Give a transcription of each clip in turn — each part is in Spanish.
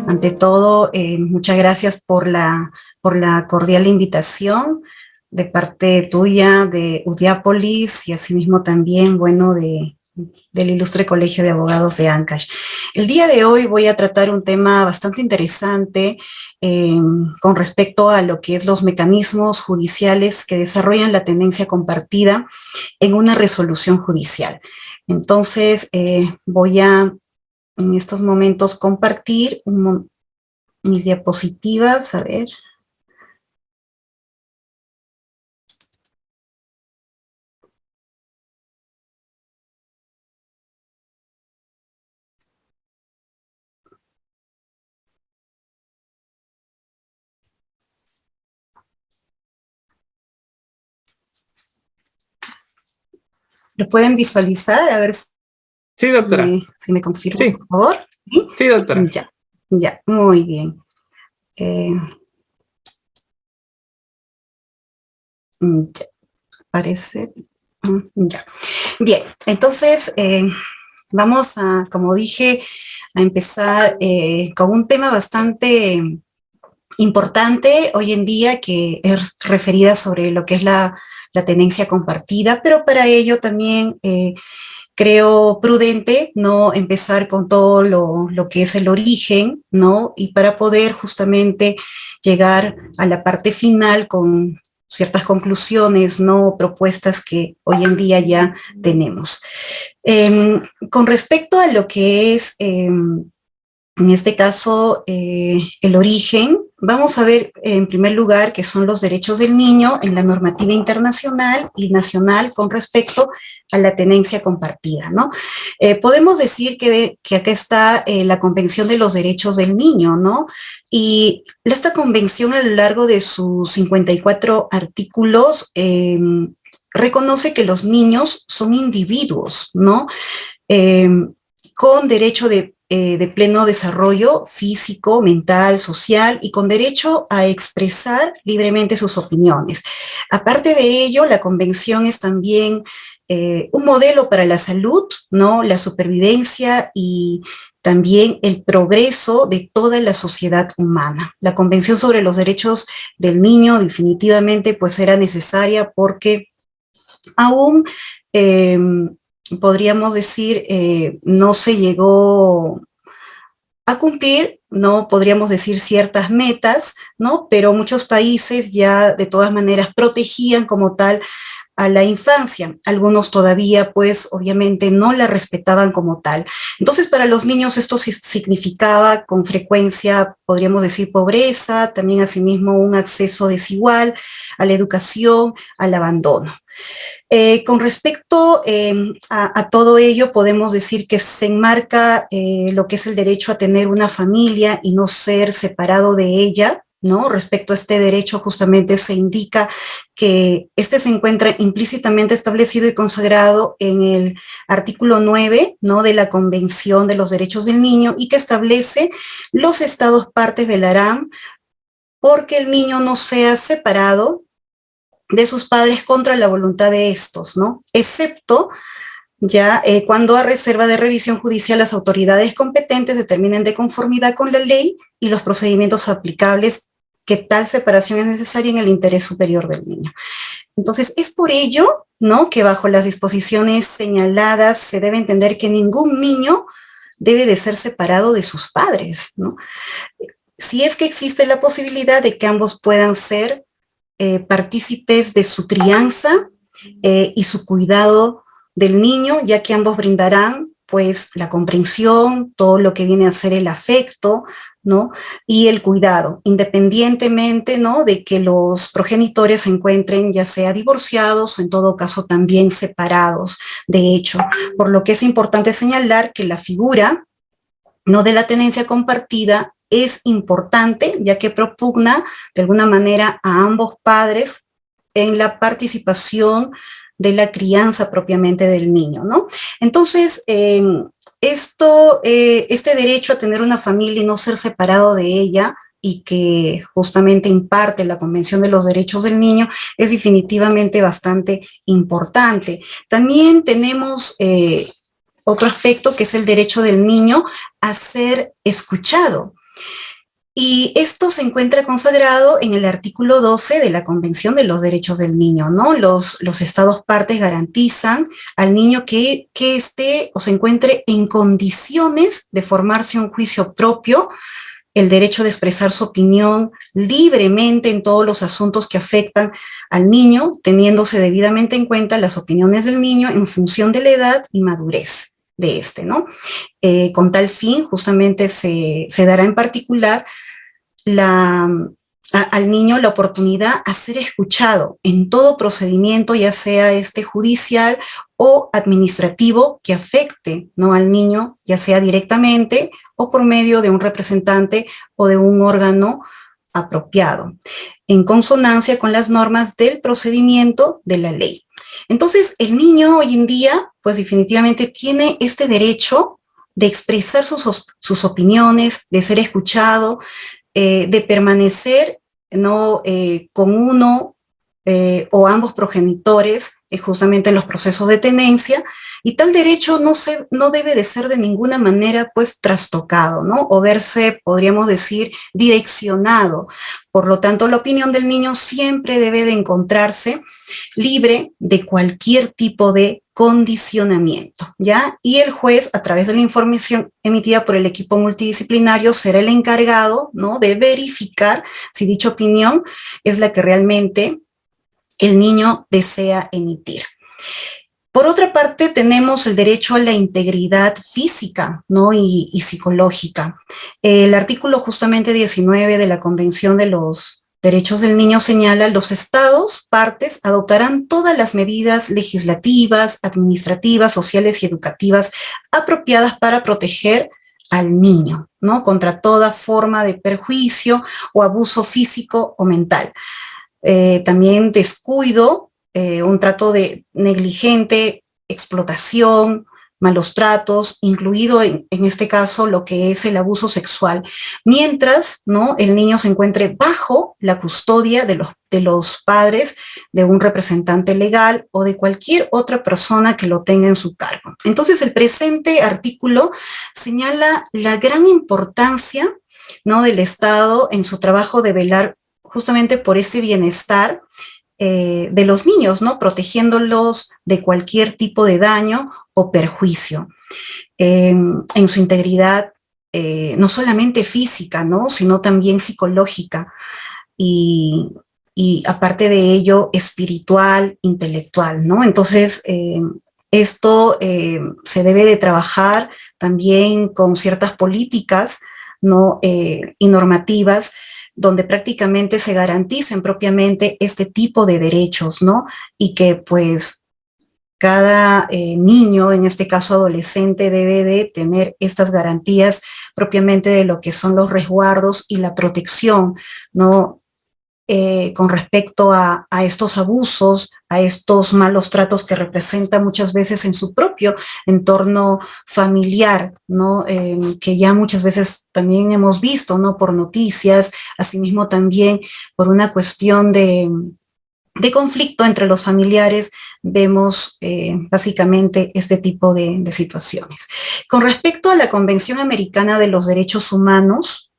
Ante todo, muchas gracias por la cordial invitación de parte tuya, de Udiápolis y asimismo también, bueno, del Ilustre Colegio de Abogados de Ancash. El día de hoy voy a tratar un tema bastante interesante con respecto a lo que es los mecanismos judiciales que desarrollan la tenencia compartida en una resolución judicial. Entonces, voy a en estos momentos compartir mis diapositivas, a ver. ¿Lo pueden visualizar? A ver Sí, doctora. si me confirman, Sí. por favor. ¿Sí? Sí, doctora. Ya, muy bien. Ya, parece. Ya. Bien, entonces vamos a, como dije, a empezar con un tema bastante importante hoy en día que es referida sobre lo que es la tenencia compartida, pero para ello también creo prudente no empezar con todo lo que es el origen, ¿no? Y para poder justamente llegar a la parte final con ciertas conclusiones, ¿no? Propuestas que hoy en día ya tenemos. Con respecto a lo que es en este caso, el origen, vamos a ver en primer lugar qué son los derechos del niño en la normativa internacional y nacional con respecto a la tenencia compartida, ¿no? Podemos decir que acá está la Convención de los Derechos del Niño, ¿no? Y esta convención a lo largo de sus 54 artículos reconoce que los niños son individuos, ¿no? Con derecho de pleno desarrollo físico, mental, social y con derecho a expresar libremente sus opiniones. Aparte de ello, la convención es también un modelo para la salud, ¿no? La supervivencia y también el progreso de toda la sociedad humana. La Convención sobre los Derechos del Niño definitivamente pues era necesaria porque aún podríamos decir, no se llegó a cumplir, no podríamos decir ciertas metas, ¿no? Pero muchos países ya de todas maneras protegían como tal a la infancia. Algunos todavía, pues, obviamente no la respetaban como tal. Entonces, para los niños esto significaba con frecuencia, podríamos decir, pobreza, también asimismo un acceso desigual a la educación, al abandono. Con respecto a todo ello, podemos decir que se enmarca lo que es el derecho a tener una familia y no ser separado de ella, ¿no? Respecto a este derecho justamente se indica que este se encuentra implícitamente establecido y consagrado en el artículo 9, ¿no? De la Convención de los Derechos del Niño y que establece los estados partes velarán porque el niño no sea separado de sus padres contra la voluntad de estos, ¿no? Excepto ya cuando a reserva de revisión judicial las autoridades competentes determinen de conformidad con la ley y los procedimientos aplicables que tal separación es necesaria en el interés superior del niño. Entonces, es por ello, ¿no?, que bajo las disposiciones señaladas se debe entender que ningún niño debe de ser separado de sus padres, ¿no? Si es que existe la posibilidad de que ambos puedan ser partícipes de su crianza y su cuidado del niño, ya que ambos brindarán pues la comprensión, todo lo que viene a ser el afecto, ¿no? Y el cuidado, independientemente, ¿no?, de que los progenitores se encuentren ya sea divorciados o en todo caso también separados, de hecho. Por lo que es importante señalar que la figura, ¿no?, de la tenencia compartida es importante, ya que propugna de alguna manera a ambos padres en la participación de la crianza propiamente del niño, ¿no? Entonces, este derecho a tener una familia y no ser separado de ella y que justamente imparte la Convención de los Derechos del Niño es definitivamente bastante importante. También tenemos otro aspecto que es el derecho del niño a ser escuchado. Y esto se encuentra consagrado en el artículo 12 de la Convención de los Derechos del Niño, ¿no? Los Estados partes garantizan al niño que esté o se encuentre en condiciones de formarse un juicio propio, el derecho de expresar su opinión libremente en todos los asuntos que afectan al niño, teniéndose debidamente en cuenta las opiniones del niño en función de la edad y madurez de este, ¿no? Con tal fin, justamente se dará en particular al niño la oportunidad a ser escuchado en todo procedimiento, ya sea judicial o administrativo, que afecte, ¿no?, al niño, ya sea directamente o por medio de un representante o de un órgano apropiado, en consonancia con las normas del procedimiento de la ley. Entonces, el niño hoy en día, pues definitivamente tiene este derecho de expresar sus opiniones, de ser escuchado, de permanecer, ¿no?, con uno o ambos progenitores justamente en los procesos de tenencia, y tal derecho no debe de ser de ninguna manera pues trastocado, ¿no?, o verse, podríamos decir, direccionado. Por lo tanto, la opinión del niño siempre debe de encontrarse libre de cualquier tipo de condicionamiento, ¿ya? Y el juez, a través de la información emitida por el equipo multidisciplinario, será el encargado, ¿no?, de verificar si dicha opinión es la que realmente el niño desea emitir. Por otra parte, tenemos el derecho a la integridad física, ¿no?, y psicológica. El artículo justamente 19 de la Convención de los Derechos del Niño señala: los estados partes adoptarán todas las medidas legislativas, administrativas, sociales y educativas apropiadas para proteger al niño, ¿no?, contra toda forma de perjuicio o abuso físico o mental. También descuido, un trato negligente, explotación, malos tratos, incluido en este caso lo que es el abuso sexual, mientras, ¿no?, el niño se encuentre bajo la custodia de los padres, de un representante legal o de cualquier otra persona que lo tenga en su cargo. Entonces, el presente artículo señala la gran importancia, ¿no?, del Estado en su trabajo de velar justamente por ese bienestar de los niños, ¿no?, protegiéndolos de cualquier tipo de daño o perjuicio, en su integridad, no solamente física, ¿no?, sino también psicológica y aparte de ello, espiritual, intelectual, ¿no? Entonces, esto se debe de trabajar también con ciertas políticas, ¿no?, y normativas, donde prácticamente se garanticen propiamente este tipo de derechos, ¿no? Y que pues cada niño, en este caso adolescente, debe de tener estas garantías propiamente de lo que son los resguardos y la protección, ¿no?, con respecto a estos abusos, a estos malos tratos que representa muchas veces en su propio entorno familiar, ¿no? Que ya muchas veces también hemos visto, ¿no?, por noticias, asimismo también por una cuestión de conflicto entre los familiares, vemos básicamente este tipo de situaciones. Con respecto a la Convención Americana de los Derechos Humanos,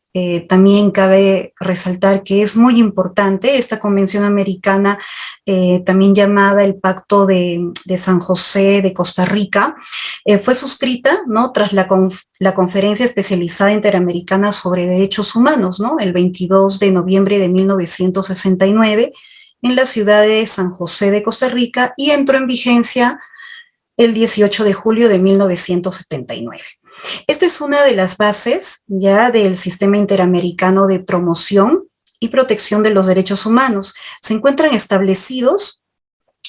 también cabe resaltar que es muy importante esta Convención Americana, también llamada el Pacto de San José de Costa Rica, fue suscrita, ¿no?, tras la Conferencia Especializada Interamericana sobre Derechos Humanos, ¿no?, el 22 de noviembre de 1969, en la ciudad de San José de Costa Rica, y entró en vigencia el 18 de julio de 1979. Esta es una de las bases ya del Sistema Interamericano de Promoción y Protección de los Derechos Humanos. Se encuentran establecidos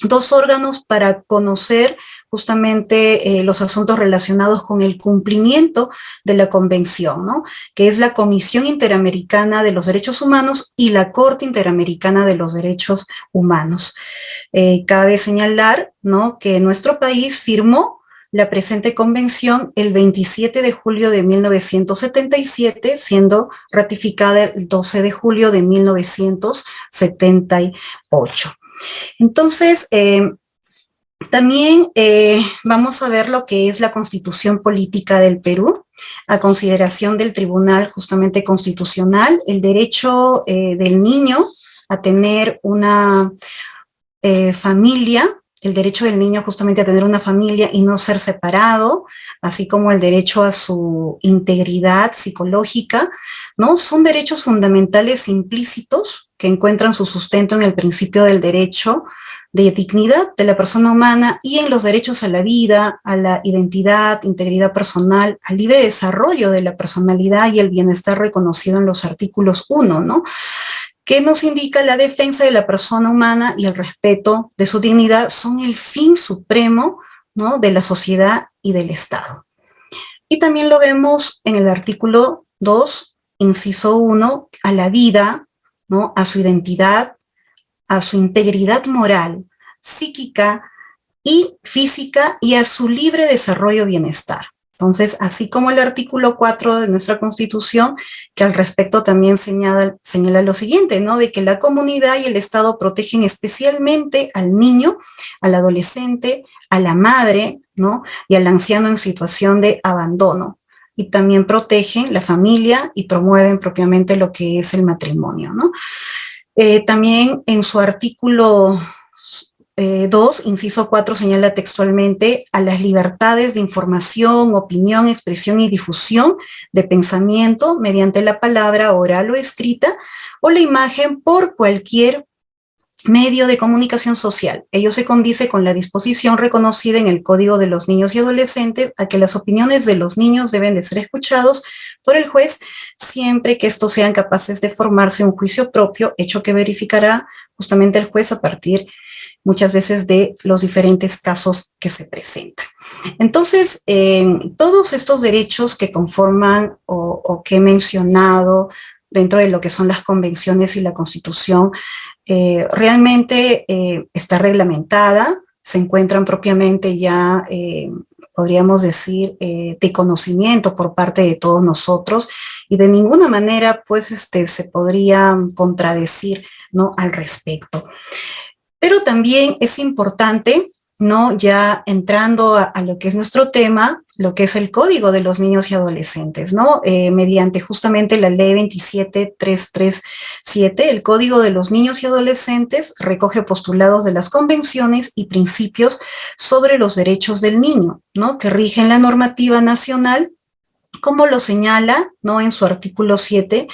dos órganos para conocer justamente los asuntos relacionados con el cumplimiento de la Convención, ¿no?, que es la Comisión Interamericana de los Derechos Humanos y la Corte Interamericana de los Derechos Humanos. Cabe señalar, ¿no?, que nuestro país firmó la presente convención el 27 de julio de 1977, siendo ratificada el 12 de julio de 1978. Entonces, también vamos a ver lo que es la Constitución Política del Perú, a consideración del Tribunal justamente Constitucional, el derecho del niño a tener una familia, el derecho del niño justamente a tener una familia y no ser separado, así como el derecho a su integridad psicológica, ¿no? Son derechos fundamentales implícitos que encuentran su sustento en el principio del derecho de dignidad de la persona humana y en los derechos a la vida, a la identidad, integridad personal, al libre desarrollo de la personalidad y el bienestar reconocido en los artículos 1, ¿no? Que nos indica la defensa de la persona humana y el respeto de su dignidad son el fin supremo, ¿no?, de la sociedad y del Estado. Y también lo vemos en el artículo 2, inciso 1, a la vida, ¿no?, a su identidad, a su integridad moral, psíquica y física y a su libre desarrollo y bienestar. Entonces, así como el artículo 4 de nuestra Constitución, que al respecto también señala lo siguiente, ¿no? De que la comunidad y el Estado protegen especialmente al niño, al adolescente, a la madre, ¿no? Y al anciano en situación de abandono. Y también protegen la familia y promueven propiamente lo que es el matrimonio, ¿no? También en su artículo 2, inciso 4, señala textualmente a las libertades de información, opinión, expresión y difusión de pensamiento mediante la palabra oral o escrita o la imagen por cualquier medio de comunicación social. Ello se condice con la disposición reconocida en el Código de los Niños y Adolescentes a que las opiniones de los niños deben de ser escuchados por el juez siempre que estos sean capaces de formarse un juicio propio, hecho que verificará justamente el juez a partir muchas veces de los diferentes casos que se presentan. Entonces, todos estos derechos que conforman o que he mencionado dentro de lo que son las convenciones y la Constitución, realmente está reglamentada, se encuentran propiamente ya, podríamos decir, de conocimiento por parte de todos nosotros y de ninguna manera pues se podría contradecir, ¿no?, al respecto. Pero también es importante, ¿no?, ya entrando a lo que es nuestro tema, lo que es el Código de los Niños y Adolescentes, ¿no? Mediante justamente la Ley 27337, el Código de los Niños y Adolescentes recoge postulados de las convenciones y principios sobre los derechos del niño, ¿no?, que rigen la normativa nacional, como lo señala, ¿no?, en su artículo 7,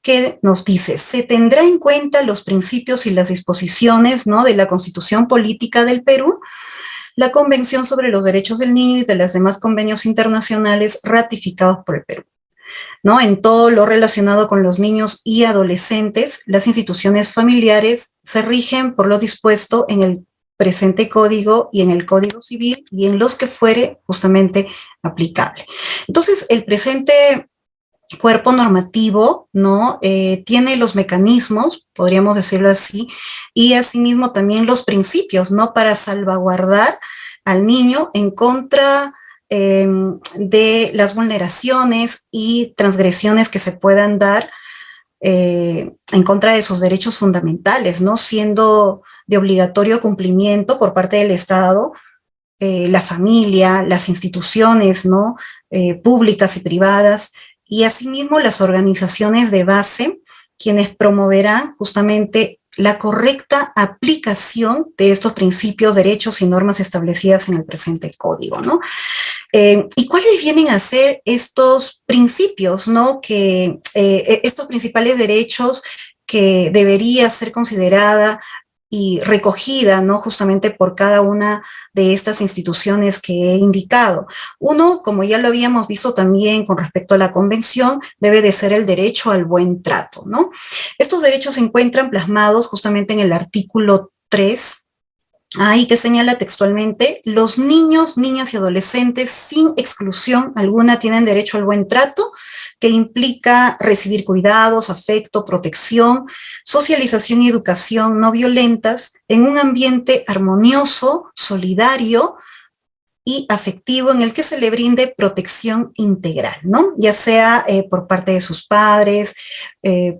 que nos dice, se tendrá en cuenta los principios y las disposiciones, ¿no?, de la Constitución Política del Perú, la Convención sobre los Derechos del Niño y de los demás convenios internacionales ratificados por el Perú, ¿no? En todo lo relacionado con los niños y adolescentes, las instituciones familiares se rigen por lo dispuesto en el presente código y en el Código Civil y en los que fuere justamente aplicable. Entonces, el presente cuerpo normativo, ¿no?, tiene los mecanismos, podríamos decirlo así, y asimismo también los principios, ¿no?, para salvaguardar al niño en contra de las vulneraciones y transgresiones que se puedan dar en contra de sus derechos fundamentales, ¿no?, siendo de obligatorio cumplimiento por parte del Estado la familia, las instituciones, ¿no?, públicas y privadas, y asimismo las organizaciones de base, quienes promoverán justamente la correcta aplicación de estos principios, derechos y normas establecidas en el presente código, ¿no? ¿Y cuáles vienen a ser estos principios, ¿no?, que estos principales derechos que debería ser considerada y recogida, ¿no?, justamente por cada una de estas instituciones que he indicado? Uno, como ya lo habíamos visto también con respecto a la convención, debe de ser el derecho al buen trato, ¿no? Estos derechos se encuentran plasmados justamente en el artículo 3, ahí que señala textualmente, los niños, niñas y adolescentes sin exclusión alguna tienen derecho al buen trato, que implica recibir cuidados, afecto, protección, socialización y educación no violentas en un ambiente armonioso, solidario y afectivo en el que se le brinde protección integral, ¿no? Ya sea por parte de sus padres,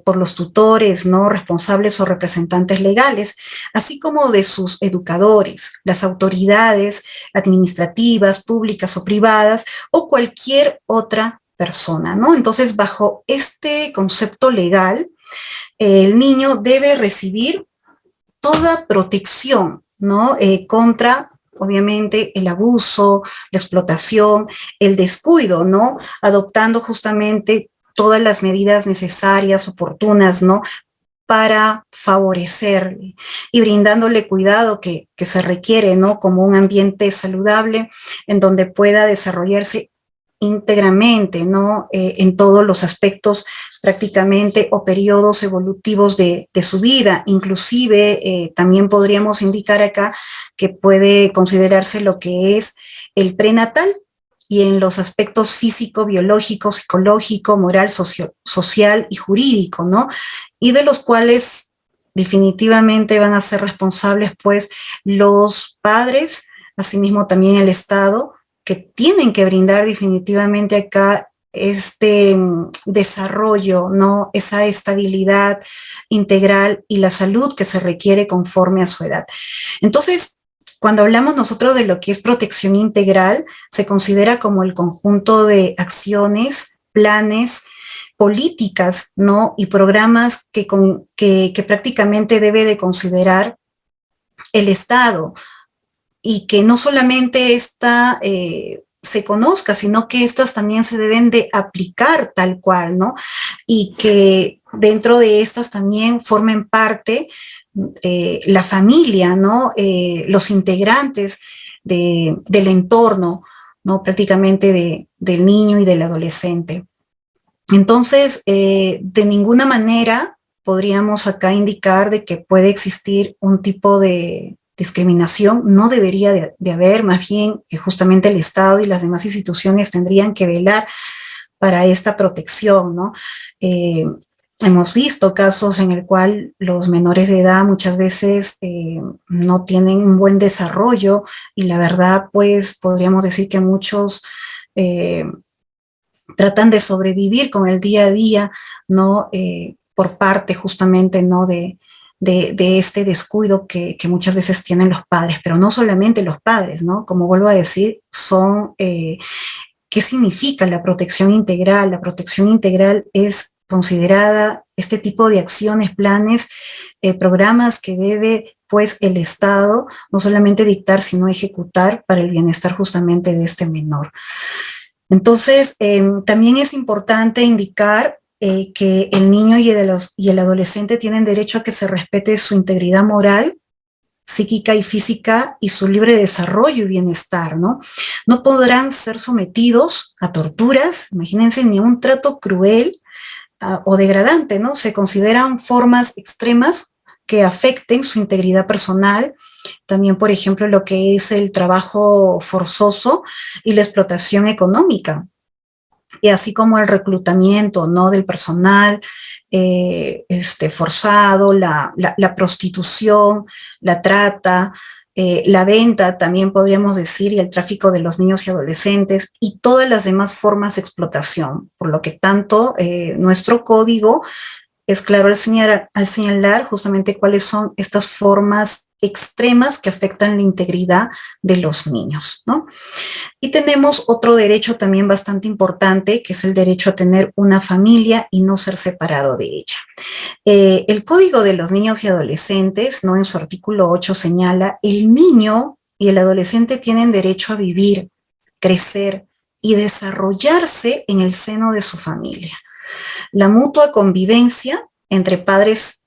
por los tutores, ¿no? Responsables o representantes legales, así como de sus educadores, las autoridades administrativas, públicas o privadas, o cualquier otra persona, ¿no? Entonces, bajo este concepto legal, el niño debe recibir toda protección, ¿no? Contra, obviamente, el abuso, la explotación, el descuido, ¿no? Adoptando justamente todas las medidas necesarias, oportunas, ¿no? Para favorecerle y brindándole cuidado que se requiere, ¿no? Como un ambiente saludable en donde pueda desarrollarse íntegramente, ¿no? En todos los aspectos prácticamente o periodos evolutivos de su vida. Inclusive también podríamos indicar acá que puede considerarse lo que es el prenatal y en los aspectos físico, biológico, psicológico, moral, social y jurídico, ¿no? Y de los cuales definitivamente van a ser responsables pues los padres, asimismo también el Estado, que tienen que brindar definitivamente acá este desarrollo, ¿no? Esa estabilidad integral y la salud que se requiere conforme a su edad. Entonces, cuando hablamos nosotros de lo que es protección integral, se considera como el conjunto de acciones, planes, políticas, ¿no? Y programas que prácticamente debe de considerar el Estado, y que no solamente esta se conozca, sino que estas también se deben de aplicar tal cual, ¿no? Y que dentro de estas también formen parte la familia, ¿no? Los integrantes del entorno, ¿no? Prácticamente del niño y del adolescente. Entonces, de ninguna manera podríamos acá indicar de que puede existir un tipo de discriminación, no debería de haber, más bien justamente el Estado y las demás instituciones tendrían que velar para esta protección, ¿no? Hemos visto casos en el cual los menores de edad muchas veces no tienen un buen desarrollo y la verdad, pues, podríamos decir que muchos tratan de sobrevivir con el día a día, ¿no? Por parte justamente, ¿no? De este descuido que muchas veces tienen los padres, pero no solamente los padres, ¿no? Como vuelvo a decir, son, ¿qué significa la protección integral? La protección integral es considerada este tipo de acciones, planes, programas que debe pues el Estado no solamente dictar, sino ejecutar para el bienestar justamente de este menor. Entonces, también es importante indicar que el niño y el adolescente tienen derecho a que se respete su integridad moral, psíquica y física y su libre desarrollo y bienestar, ¿no? No podrán ser sometidos a torturas, imagínense, ni a un trato cruel o degradante, ¿no? Se consideran formas extremas que afecten su integridad personal, también, por ejemplo, lo que es el trabajo forzoso y la explotación económica, y así como el reclutamiento, ¿no? Del personal forzado, la prostitución, la trata, la venta, también podríamos decir, y el tráfico de los niños y adolescentes, y todas las demás formas de explotación, por lo que tanto nuestro código es claro al señalar justamente cuáles son estas formas extremas que afectan la integridad de los niños, ¿no? Y tenemos otro derecho también bastante importante, que es el derecho a tener una familia y no ser separado de ella. El Código de los Niños y Adolescentes, ¿no? En su artículo 8 señala, el niño y el adolescente tienen derecho a vivir, crecer y desarrollarse en el seno de su familia. La mutua convivencia entre padres,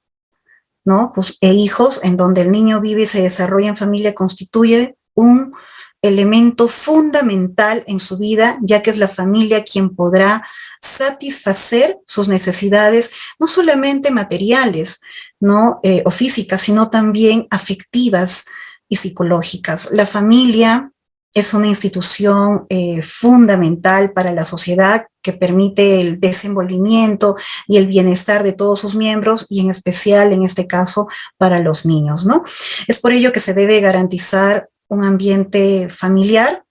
¿no? e hijos, en donde el niño vive y se desarrolla en familia, constituye un elemento fundamental en su vida, ya que es la familia quien podrá satisfacer sus necesidades, no solamente materiales, ¿no? O físicas, sino también afectivas y psicológicas. La familia es una institución fundamental para la sociedad que permite el desenvolvimiento y el bienestar de todos sus miembros y en especial, en este caso, para los niños, ¿no? Es por ello que se debe garantizar un ambiente familiar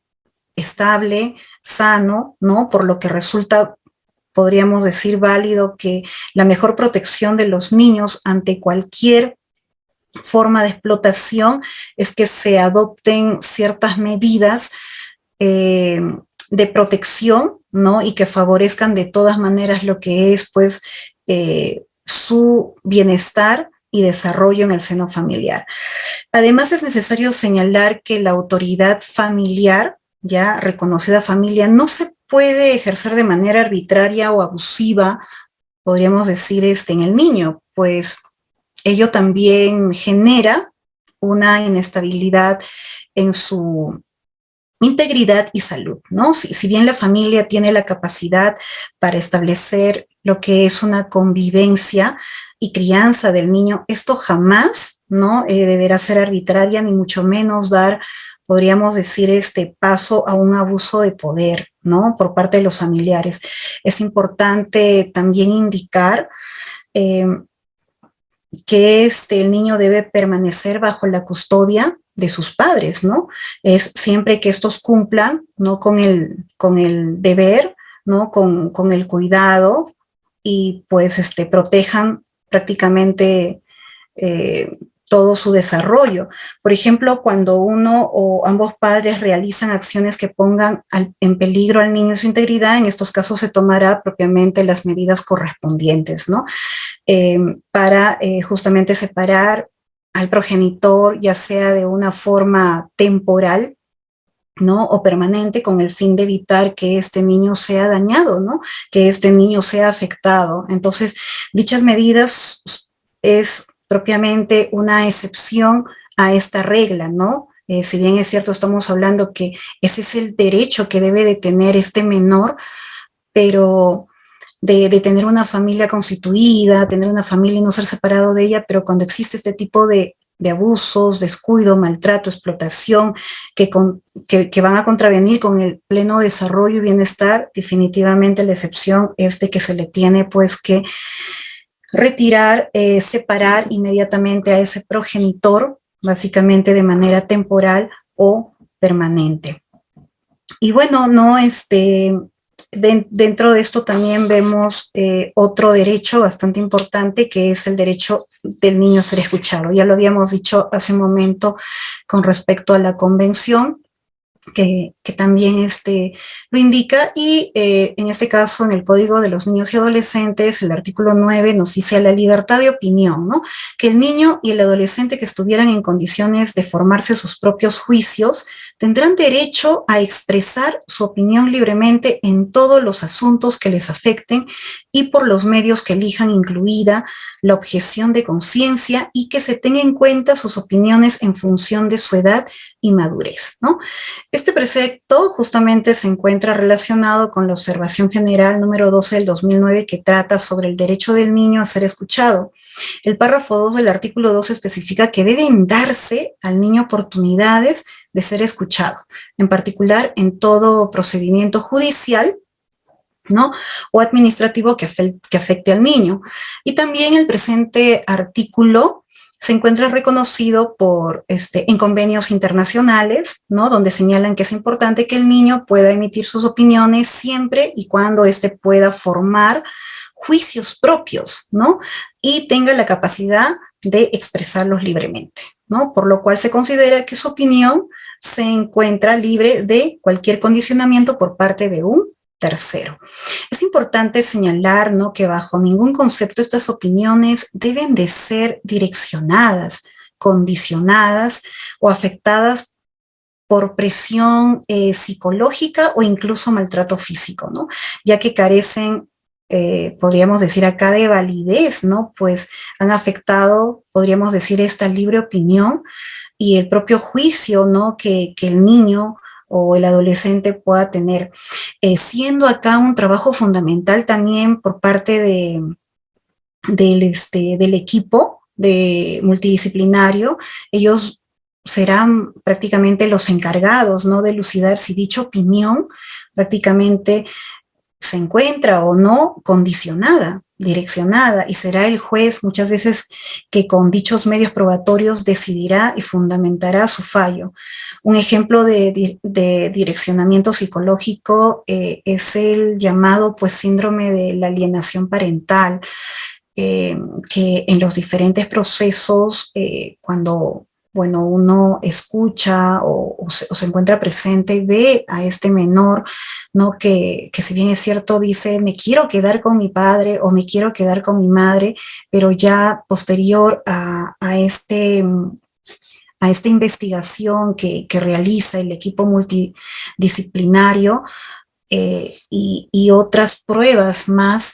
estable, sano, ¿no? Por lo que resulta, podríamos decir, válido que la mejor protección de los niños ante cualquier forma de explotación es que se adopten ciertas medidas de protección, ¿no? Y que favorezcan de todas maneras lo que es, pues, su bienestar y desarrollo en el seno familiar. Además, es necesario señalar que la autoridad familiar, ya reconocida familia, no se puede ejercer de manera arbitraria o abusiva, podríamos decir, en el niño, pues ello también genera una inestabilidad en su integridad y salud, ¿no? Si bien la familia tiene la capacidad para establecer lo que es una convivencia y crianza del niño, esto jamás, ¿no? Deberá ser arbitraria, ni mucho menos dar, podríamos decir, este paso a un abuso de poder, ¿no? Por parte de los familiares. Es importante también indicar eh, que el niño debe permanecer bajo la custodia de sus padres, ¿no? Es siempre que estos cumplan, ¿no? Con el deber, ¿no? Con el cuidado y pues protejan prácticamente todo su desarrollo. Por ejemplo, cuando uno o ambos padres realizan acciones que pongan en peligro al niño y su integridad, en estos casos se tomará propiamente las medidas correspondientes, ¿no? Para justamente separar al progenitor, ya sea de una forma temporal, ¿no? O permanente, con el fin de evitar que este niño sea dañado, ¿no? Que este niño sea afectado. Entonces, dichas medidas es propiamente una excepción a esta regla, ¿no? Si bien es cierto, estamos hablando que ese es el derecho que debe de tener este menor, pero de tener una familia constituida, tener una familia y no ser separado de ella, pero cuando existe este tipo de abusos, descuido, maltrato, explotación, que van a contravenir con el pleno desarrollo y bienestar, definitivamente la excepción es de que se le tiene pues que retirar, separar inmediatamente a ese progenitor, básicamente de manera temporal o permanente. Y bueno, no, dentro de esto también vemos otro derecho bastante importante, que es el derecho del niño a ser escuchado. Ya lo habíamos dicho hace un momento con respecto a la convención, que también lo indica, y en este caso en el Código de los Niños y Adolescentes, el artículo 9 nos dice la libertad de opinión, ¿no? Que el niño y el adolescente que estuvieran en condiciones de formarse sus propios juicios tendrán derecho a expresar su opinión libremente en todos los asuntos que les afecten y por los medios que elijan, incluida la objeción de conciencia, y que se tenga en cuenta sus opiniones en función de su edad y madurez, ¿no? Este precepto justamente se encuentra relacionado con la observación general número 12 del 2009, que trata sobre el derecho del niño a ser escuchado. El párrafo 2 del artículo 2 especifica que deben darse al niño oportunidades de ser escuchado, en particular en todo procedimiento judicial, ¿no? O administrativo que afecte al niño. Y también el presente artículo se encuentra reconocido en convenios internacionales, ¿no? Donde señalan que es importante que el niño pueda emitir sus opiniones siempre y cuando éste pueda formar juicios propios, ¿no? Y tenga la capacidad de expresarlos libremente, ¿no? Por lo cual se considera que su opinión se encuentra libre de cualquier condicionamiento por parte de un tercero. Es importante señalar, ¿no?, que bajo ningún concepto estas opiniones deben de ser direccionadas, condicionadas o afectadas por presión psicológica o incluso maltrato físico, ¿no? Ya que carecen, podríamos decir acá, de validez, ¿no? Pues han afectado, podríamos decir, esta libre opinión y el propio juicio, ¿no?, que el niño o el adolescente pueda tener, siendo acá un trabajo fundamental también por parte del equipo multidisciplinario. Ellos serán prácticamente los encargados, ¿no?, de elucidar si dicha opinión prácticamente se encuentra o no condicionada direccionada, y será el juez muchas veces que con dichos medios probatorios decidirá y fundamentará su fallo. Un ejemplo de direccionamiento psicológico es el llamado pues síndrome de la alienación parental, que en los diferentes procesos, cuando bueno, uno escucha o se encuentra presente y ve a este menor, ¿no? Que si bien es cierto dice, me quiero quedar con mi padre o me quiero quedar con mi madre, pero ya posterior a esta investigación que realiza el equipo multidisciplinario y otras pruebas más,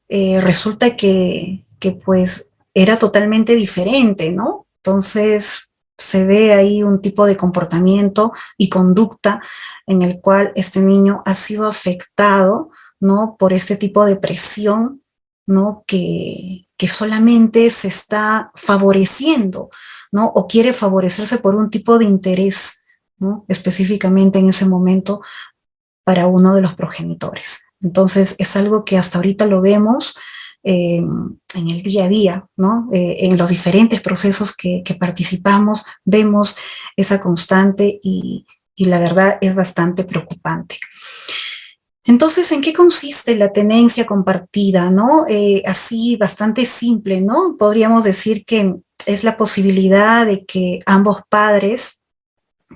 resulta que pues era totalmente diferente, ¿no? Entonces se ve ahí un tipo de comportamiento y conducta en el cual este niño ha sido afectado, ¿no? Por este tipo de presión, ¿no? Que solamente se está favoreciendo, ¿no? O quiere favorecerse por un tipo de interés, ¿no? Específicamente en ese momento para uno de los progenitores. Entonces es algo que hasta ahorita lo vemos en el día a día, ¿no? En los diferentes procesos que participamos, vemos esa constante y la verdad es bastante preocupante. Entonces, ¿en qué consiste la tenencia compartida, no? Así, bastante simple, ¿no? Podríamos decir que es la posibilidad de que ambos padres,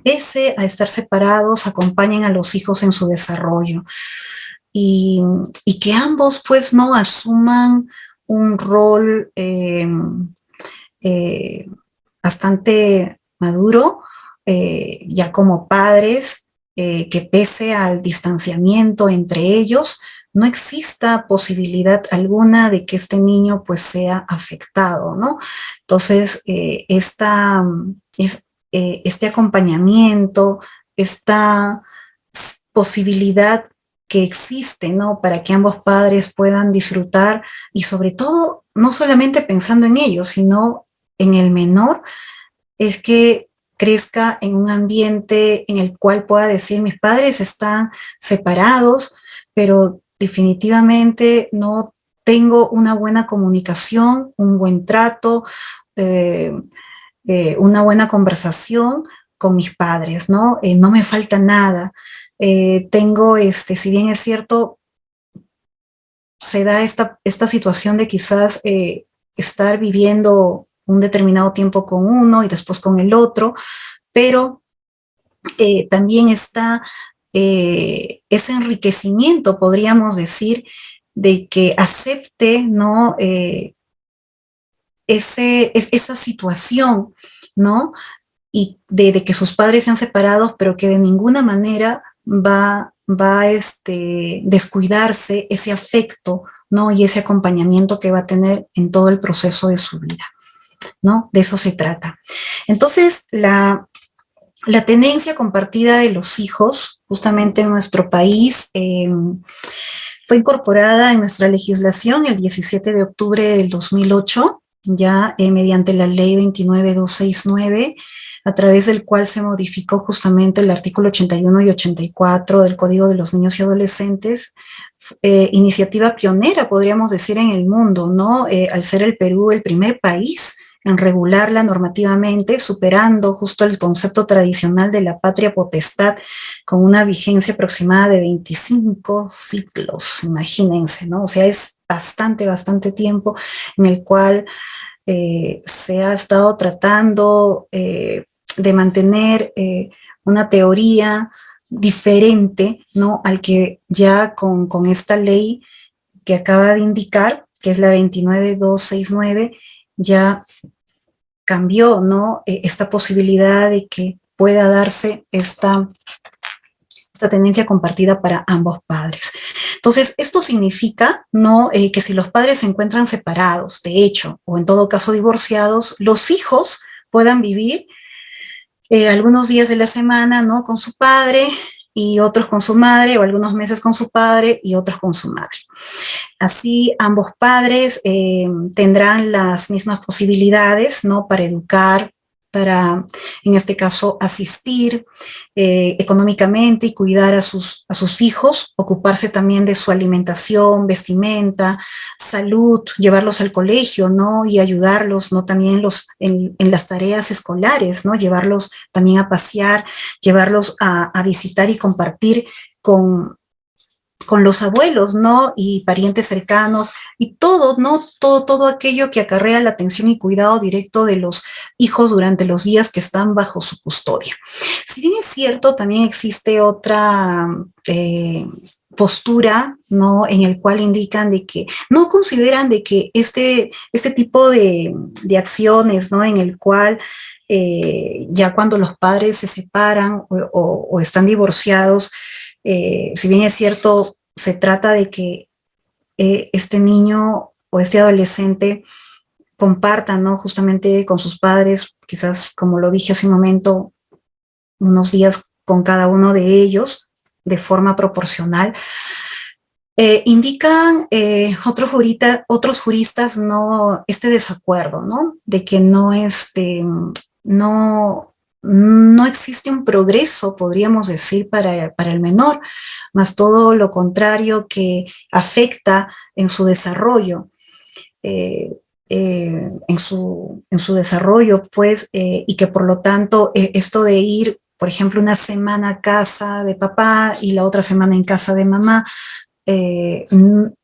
pese a estar separados, acompañen a los hijos en su desarrollo y que ambos pues no asuman un rol eh, bastante maduro ya como padres, que pese al distanciamiento entre ellos, no exista posibilidad alguna de que este niño pues sea afectado, ¿no? Entonces, este acompañamiento, esta posibilidad que existe, ¿no? Para que ambos padres puedan disfrutar y sobre todo, no solamente pensando en ellos, sino en el menor, es que crezca en un ambiente en el cual pueda decir, mis padres están separados, pero definitivamente no tengo una buena comunicación, un buen trato, eh, una buena conversación con mis padres, ¿no? No me falta nada. Tengo, si bien es cierto, se da esta situación de quizás estar viviendo un determinado tiempo con uno y después con el otro, pero también está ese enriquecimiento, podríamos decir, de que acepte, ¿no? Esa situación, ¿no? Y de que sus padres sean separados, pero que de ninguna manera va a descuidarse ese afecto, ¿no? Y ese acompañamiento que va a tener en todo el proceso de su vida, ¿no? De eso se trata. Entonces, la tenencia compartida de los hijos, justamente en nuestro país, fue incorporada en nuestra legislación el 17 de octubre del 2008, ya mediante la ley 29269, a través del cual se modificó justamente el artículo 81 y 84 del Código de los Niños y Adolescentes, iniciativa pionera, podríamos decir, en el mundo, ¿no? Al ser el Perú el primer país en regularla normativamente, superando justo el concepto tradicional de la patria potestad con una vigencia aproximada de 25 siglos, imagínense, ¿no? O sea, es bastante tiempo en el cual se ha estado tratando de mantener una teoría diferente, ¿no? Al que ya con esta ley que acaba de indicar, que es la 29269, ya cambió, ¿no? Esta posibilidad de que pueda darse esta tendencia compartida para ambos padres. Entonces, esto significa, ¿no? Que si los padres se encuentran separados, de hecho, o en todo caso divorciados, los hijos puedan vivir algunos días de la semana, ¿no? Con su padre y otros con su madre, o algunos meses con su padre y otros con su madre. Así ambos padres tendrán las mismas posibilidades, ¿no? Para educar, para, en este caso, asistir económicamente y cuidar a sus hijos, ocuparse también de su alimentación, vestimenta, salud, llevarlos al colegio, ¿no? Y ayudarlos, ¿no? También en las tareas escolares, ¿no? Llevarlos también a pasear, llevarlos a visitar y compartir con los abuelos, ¿no? Y parientes cercanos, y todo, ¿no? Todo aquello que acarrea la atención y cuidado directo de los hijos durante los días que están bajo su custodia. Si bien es cierto, también existe otra postura, ¿no? En el cual indican de que no consideran de que este tipo de acciones, ¿no? En el cual ya cuando los padres se separan o están divorciados, si bien es cierto, se trata de que este niño o este adolescente comparta, ¿no? Justamente con sus padres, quizás, como lo dije hace un momento, unos días con cada uno de ellos de forma proporcional. Indican otros juristas no este desacuerdo, ¿no? De que no existe un progreso, podríamos decir, para el menor, más todo lo contrario, que afecta en su desarrollo. En su desarrollo, pues, y que por lo tanto esto de ir, por ejemplo, una semana a casa de papá y la otra semana en casa de mamá,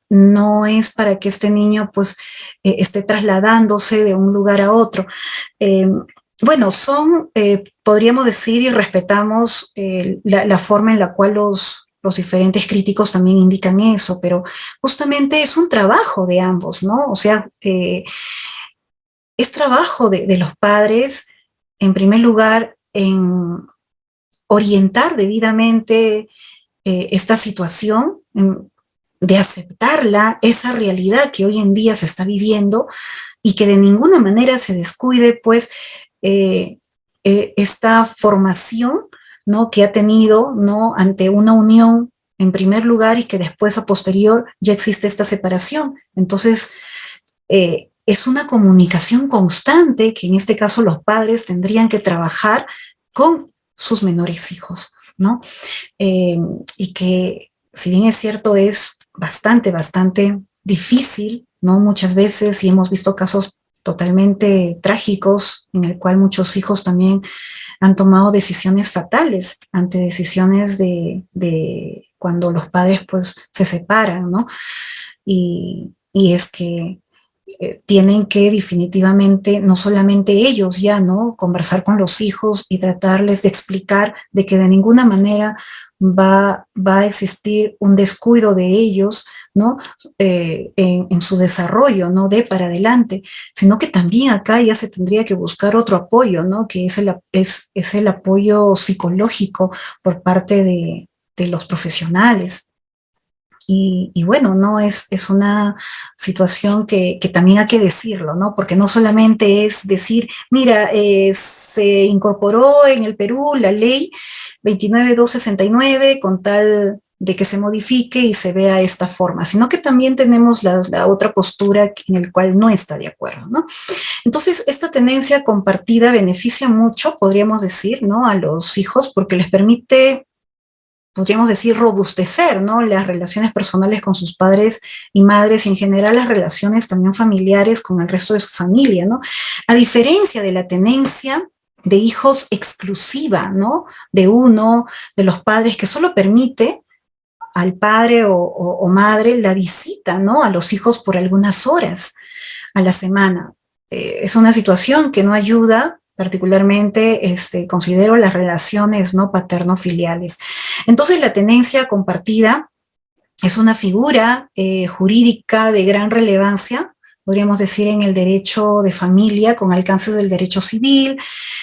no es para que este niño pues esté trasladándose de un lugar a otro. Bueno, podríamos decir, y respetamos la forma en la cual los diferentes críticos también indican eso, pero justamente es un trabajo de ambos, ¿no? O sea, es trabajo de los padres, en primer lugar, en orientar debidamente esta situación, de aceptarla, esa realidad que hoy en día se está viviendo y que de ninguna manera se descuide, pues, esta formación, ¿no? Que ha tenido, ¿no? Ante una unión en primer lugar y que después a posterior ya existe esta separación. Entonces, es una comunicación constante que en este caso los padres tendrían que trabajar con sus menores hijos, ¿no? Y que, si bien es cierto, es bastante difícil, ¿no? Muchas veces, y hemos visto casos totalmente trágicos en el cual muchos hijos también han tomado decisiones fatales ante decisiones de cuando los padres pues se separan, ¿no? Y es que tienen que definitivamente, no solamente ellos ya, ¿no? Conversar con los hijos y tratarles de explicar de que de ninguna manera va a existir un descuido de ellos, ¿no? En su desarrollo, ¿no? De para adelante, sino que también acá ya se tendría que buscar otro apoyo, ¿no? Que es el apoyo psicológico por parte de los profesionales. Y bueno, ¿no? Es una situación que también hay que decirlo, ¿no? Porque no solamente es decir, mira, se incorporó en el Perú la ley 29269 con tal de que se modifique y se vea esta forma, sino que también tenemos la otra postura en el cual no está de acuerdo, ¿no? Entonces, esta tenencia compartida beneficia mucho, podríamos decir, ¿no? A los hijos porque les permite, podríamos decir, robustecer, ¿no? Las relaciones personales con sus padres y madres y en general las relaciones también familiares con el resto de su familia, ¿no? A diferencia de la tenencia de hijos exclusiva, ¿no? De uno, de los padres, que solo permite al padre o madre la visita, ¿no? A los hijos por algunas horas a la semana. Es una situación que no ayuda particularmente, considero las relaciones no paterno-filiales. Entonces, la tenencia compartida es una figura jurídica de gran relevancia, podríamos decir, en el derecho de familia, con alcances del derecho civil,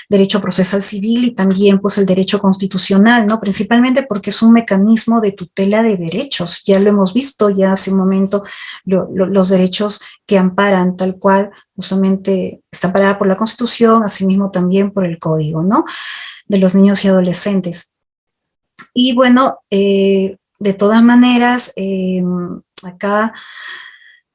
derecho procesal civil y también pues el derecho constitucional, ¿no? Principalmente porque es un mecanismo de tutela de derechos, ya lo hemos visto ya hace un momento, los derechos que amparan tal cual, justamente está amparada por la Constitución, asimismo también por el Código, ¿no? De los niños y adolescentes. Y bueno, de todas maneras, acá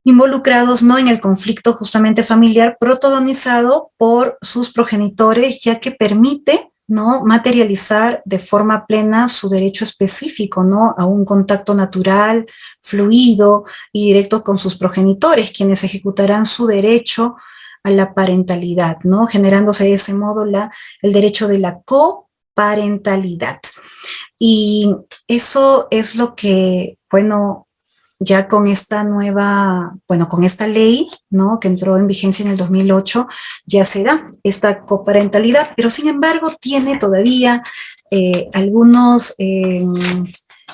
involucrados, ¿no?, en el conflicto justamente familiar protagonizado por sus progenitores, ya que permite, ¿no?, materializar de forma plena su derecho específico, ¿no?, a un contacto natural, fluido y directo con sus progenitores, quienes ejecutarán su derecho a la parentalidad, ¿no?, generándose de ese modo el derecho de la coparentalidad. Y eso es lo que, bueno, ya con esta nueva, bueno, con esta ley, ¿no?, que entró en vigencia en el 2008, ya se da esta coparentalidad, pero sin embargo tiene todavía algunos,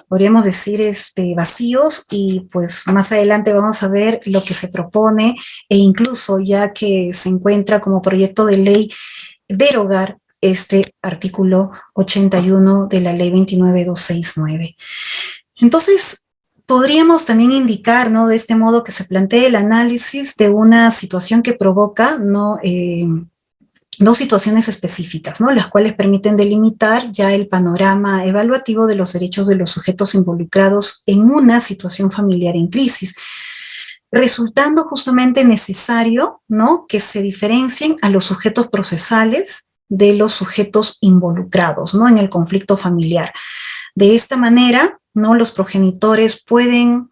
podríamos decir, vacíos, y pues más adelante vamos a ver lo que se propone, e incluso ya que se encuentra como proyecto de ley derogar este artículo 81 de la ley 29269. Entonces, podríamos también indicar, ¿no?, de este modo que se plantee el análisis de una situación que provoca, ¿no?, dos situaciones específicas, ¿no?, las cuales permiten delimitar ya el panorama evaluativo de los derechos de los sujetos involucrados en una situación familiar en crisis, resultando justamente necesario, ¿no?, que se diferencien a los sujetos procesales de los sujetos involucrados, ¿no?, en el conflicto familiar. De esta manera, ¿no?, los progenitores pueden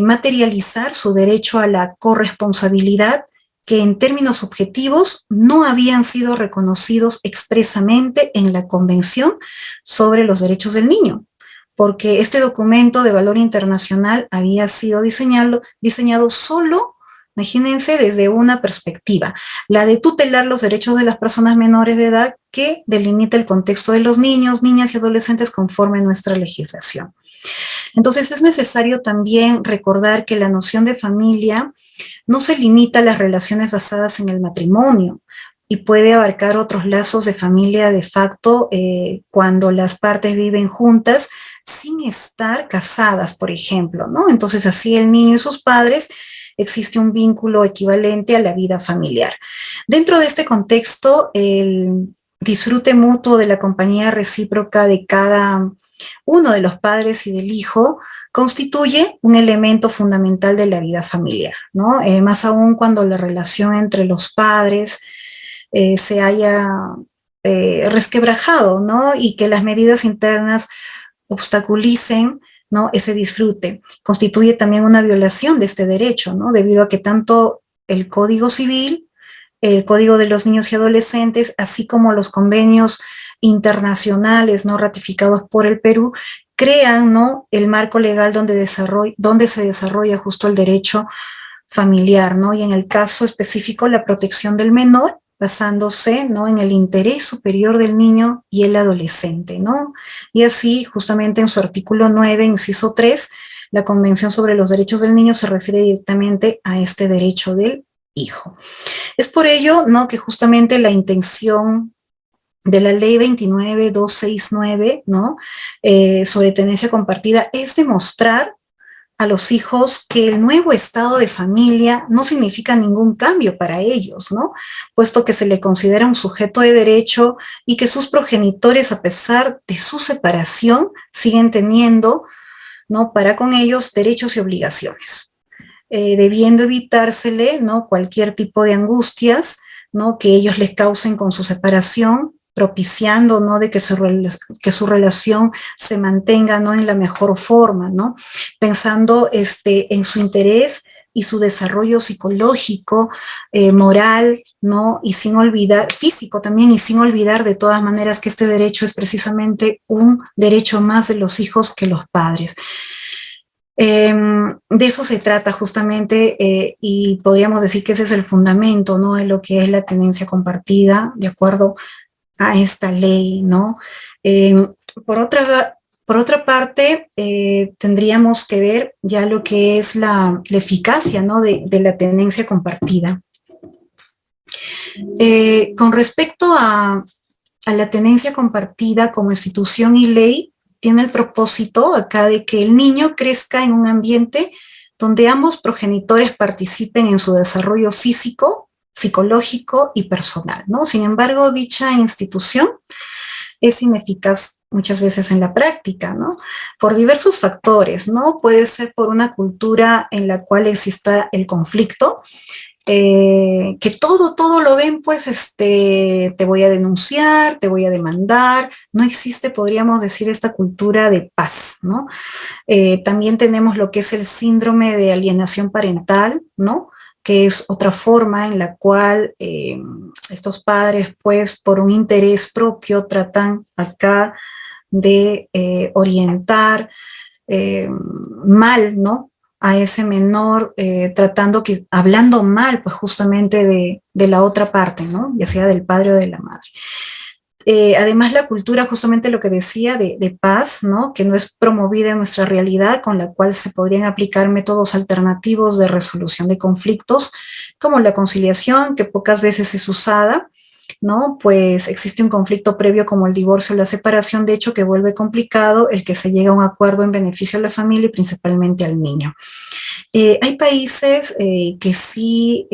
materializar su derecho a la corresponsabilidad, que en términos objetivos no habían sido reconocidos expresamente en la Convención sobre los Derechos del Niño, porque este documento de valor internacional había sido diseñado solo, imagínense, desde una perspectiva, la de tutelar los derechos de las personas menores de edad, que delimita el contexto de los niños, niñas y adolescentes conforme a nuestra legislación. Entonces es necesario también recordar que la noción de familia no se limita a las relaciones basadas en el matrimonio, y puede abarcar otros lazos de familia de facto cuando las partes viven juntas sin estar casadas, por ejemplo, ¿no? Entonces así el niño y sus padres existe un vínculo equivalente a la vida familiar. Dentro de este contexto, el disfrute mutuo de la compañía recíproca de cada uno de los padres y del hijo constituye un elemento fundamental de la vida familiar, ¿no? Más aún cuando la relación entre los padres se haya resquebrajado, ¿no?, y que las medidas internas obstaculicen, ¿no?, ese disfrute. Constituye también una violación de este derecho, ¿no?, debido a que tanto el Código Civil, el Código de los Niños y Adolescentes, así como los convenios internacionales, ¿no?, ratificados por el Perú, crean, ¿no?, el marco legal donde se desarrolla justo el derecho familiar, ¿no?, y en el caso específico la protección del menor, basándose, ¿no?, en el interés superior del niño y el adolescente, ¿no? Y así, justamente en su artículo 9, inciso 3, la Convención sobre los Derechos del Niño se refiere directamente a este derecho del hijo. Es por ello, ¿no?, que justamente la intención de la ley 29269, ¿no?, sobre tenencia compartida, es demostrar a los hijos que el nuevo estado de familia no significa ningún cambio para ellos, ¿no?, puesto que se le considera un sujeto de derecho y que sus progenitores, a pesar de su separación, siguen teniendo, ¿no?, para con ellos derechos y obligaciones, debiendo evitársele, ¿no?, cualquier tipo de angustias, ¿no?, que ellos les causen con su separación, propiciando, ¿no?, de que su relación se mantenga, ¿no?, en la mejor forma, ¿no?, pensando en su interés y su desarrollo psicológico, moral, ¿no?, y sin olvidar, físico también, y sin olvidar de todas maneras que este derecho es precisamente un derecho más de los hijos que los padres. De eso se trata justamente, y podríamos decir que ese es el fundamento, ¿no?, de lo que es la tenencia compartida, de acuerdo a esta ley, ¿no? Por otra parte, tendríamos que ver ya lo que es la eficacia, ¿no?, de la tenencia compartida. Con respecto a la tenencia compartida como institución y ley, tiene el propósito acá de que el niño crezca en un ambiente donde ambos progenitores participen en su desarrollo físico, psicológico y personal, ¿no? Sin embargo, dicha institución es ineficaz muchas veces en la práctica, ¿no? Por diversos factores, ¿no? Puede ser por una cultura en la cual exista el conflicto, que todo lo ven, pues, te voy a denunciar, te voy a demandar, no existe, podríamos decir, esta cultura de paz, ¿no? También tenemos lo que es el síndrome de alienación parental, ¿no? Que es otra forma en la cual estos padres, pues, por un interés propio, tratan acá de orientar mal, ¿no? A ese menor, hablando mal, pues justamente de la otra parte, ¿no? Ya sea del padre o de la madre. Además, la cultura, justamente lo que decía, de paz, ¿no? Que no es promovida en nuestra realidad, con la cual se podrían aplicar métodos alternativos de resolución de conflictos, como la conciliación, que pocas veces es usada, ¿no? Pues existe un conflicto previo como el divorcio o la separación, de hecho, que vuelve complicado el que se llegue a un acuerdo en beneficio de la familia y principalmente al niño. Hay países que sí,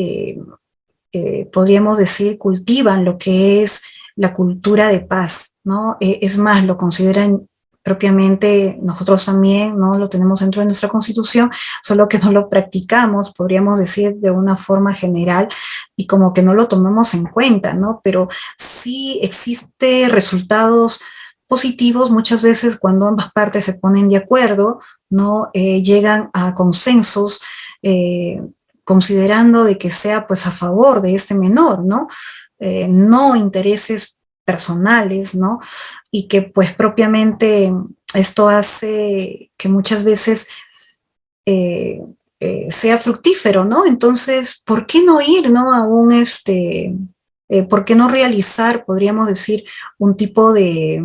podríamos decir, cultivan lo que es la cultura de paz, ¿no? Es más, lo consideran propiamente, nosotros también, ¿no? Lo tenemos dentro de nuestra Constitución, solo que no lo practicamos, podríamos decir, de una forma general, y como que no lo tomamos en cuenta, ¿no? Pero sí existe resultados positivos muchas veces cuando ambas partes se ponen de acuerdo, ¿no? Llegan a consensos, considerando de que sea, pues, a favor de este menor, ¿no? No intereses personales, ¿no? Y que, pues, propiamente esto hace que muchas veces eh, sea fructífero, ¿no? Entonces, ¿por qué no ir, ¿no? A un, ¿por qué no realizar, podríamos decir, un tipo de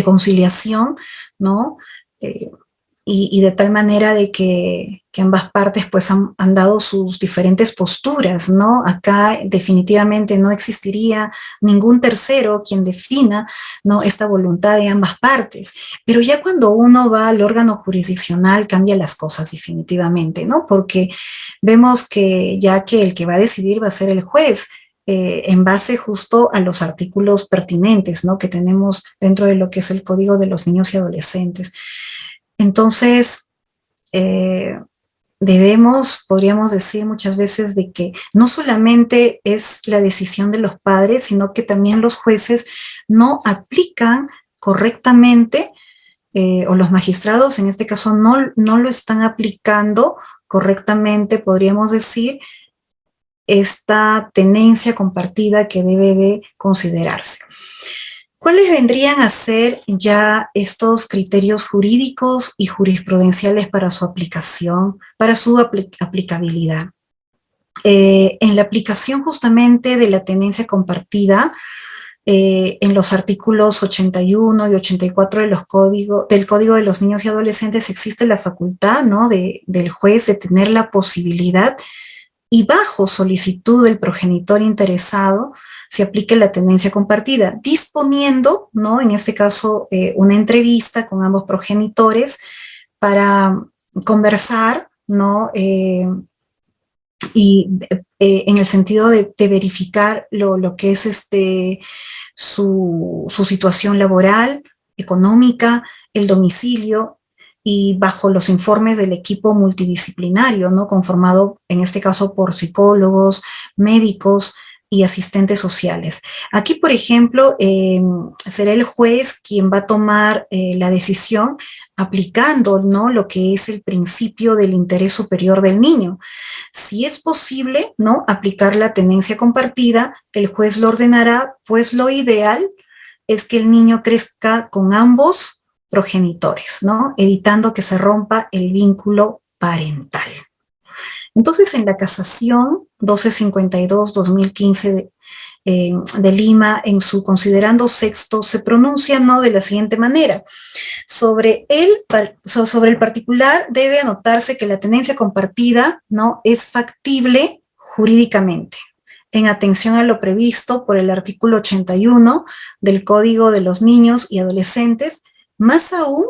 conciliación, ¿no? Eh, y de tal manera de que ambas partes pues han dado sus diferentes posturas, ¿no? Acá definitivamente no existiría ningún tercero quien defina, ¿no? Esta voluntad de ambas partes, pero ya cuando uno va al órgano jurisdiccional cambia las cosas definitivamente, ¿no? Porque vemos que ya que el que va a decidir va a ser el juez, en base justo a los artículos pertinentes, ¿no? Que tenemos dentro de lo que es el Código de los Niños y Adolescentes. Entonces, eh, debemos, podríamos decir muchas veces, de que no solamente es la decisión de los padres, sino que también los jueces no aplican correctamente, o los magistrados en este caso no lo están aplicando correctamente, podríamos decir, esta tenencia compartida que debe de considerarse. ¿Cuáles vendrían a ser ya estos criterios jurídicos y jurisprudenciales para su aplicación, para su aplicabilidad? En la aplicación justamente de la tenencia compartida, en los artículos 81 y 84 del Código de los Niños y Adolescentes existe la facultad, ¿no? Del juez de tener la posibilidad y bajo solicitud del progenitor interesado se aplique la tenencia compartida, disponiendo, ¿no? En este caso, una entrevista con ambos progenitores para conversar, ¿no? Y en el sentido de verificar lo que es su situación laboral, económica, el domicilio, y bajo los informes del equipo multidisciplinario, ¿no? Conformado en este caso por psicólogos, médicos y asistentes sociales. Aquí, por ejemplo, será el juez quien va a tomar la decisión aplicando, ¿no? Lo que es el principio del interés superior del niño. Si es posible, ¿no? Aplicar la tenencia compartida, el juez lo ordenará, pues lo ideal es que el niño crezca con ambos progenitores, ¿no? Evitando que se rompa el vínculo parental. Entonces, en la casación 1252-2015 de Lima, en su considerando sexto, se pronuncia, ¿no? De la siguiente manera: sobre el particular debe anotarse que la tenencia compartida, ¿no? Es factible jurídicamente, en atención a lo previsto por el artículo 81 del Código de los Niños y Adolescentes, más aún,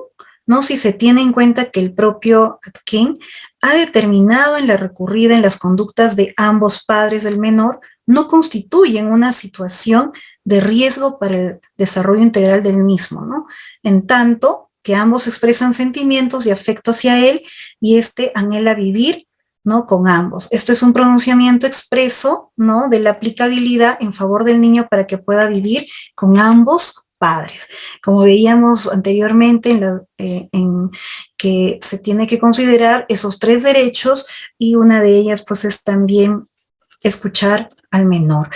¿no? Si se tiene en cuenta que el propio Atkin ha determinado en la recurrida en las conductas de ambos padres del menor no constituyen una situación de riesgo para el desarrollo integral del mismo, ¿no? En tanto que ambos expresan sentimientos y afecto hacia él y éste anhela vivir, ¿no?, con ambos. Esto es un pronunciamiento expreso, ¿no?, de la aplicabilidad en favor del niño para que pueda vivir con ambos padres. Como veíamos anteriormente en que se tiene que considerar esos tres derechos y una de ellas pues es también escuchar al menor.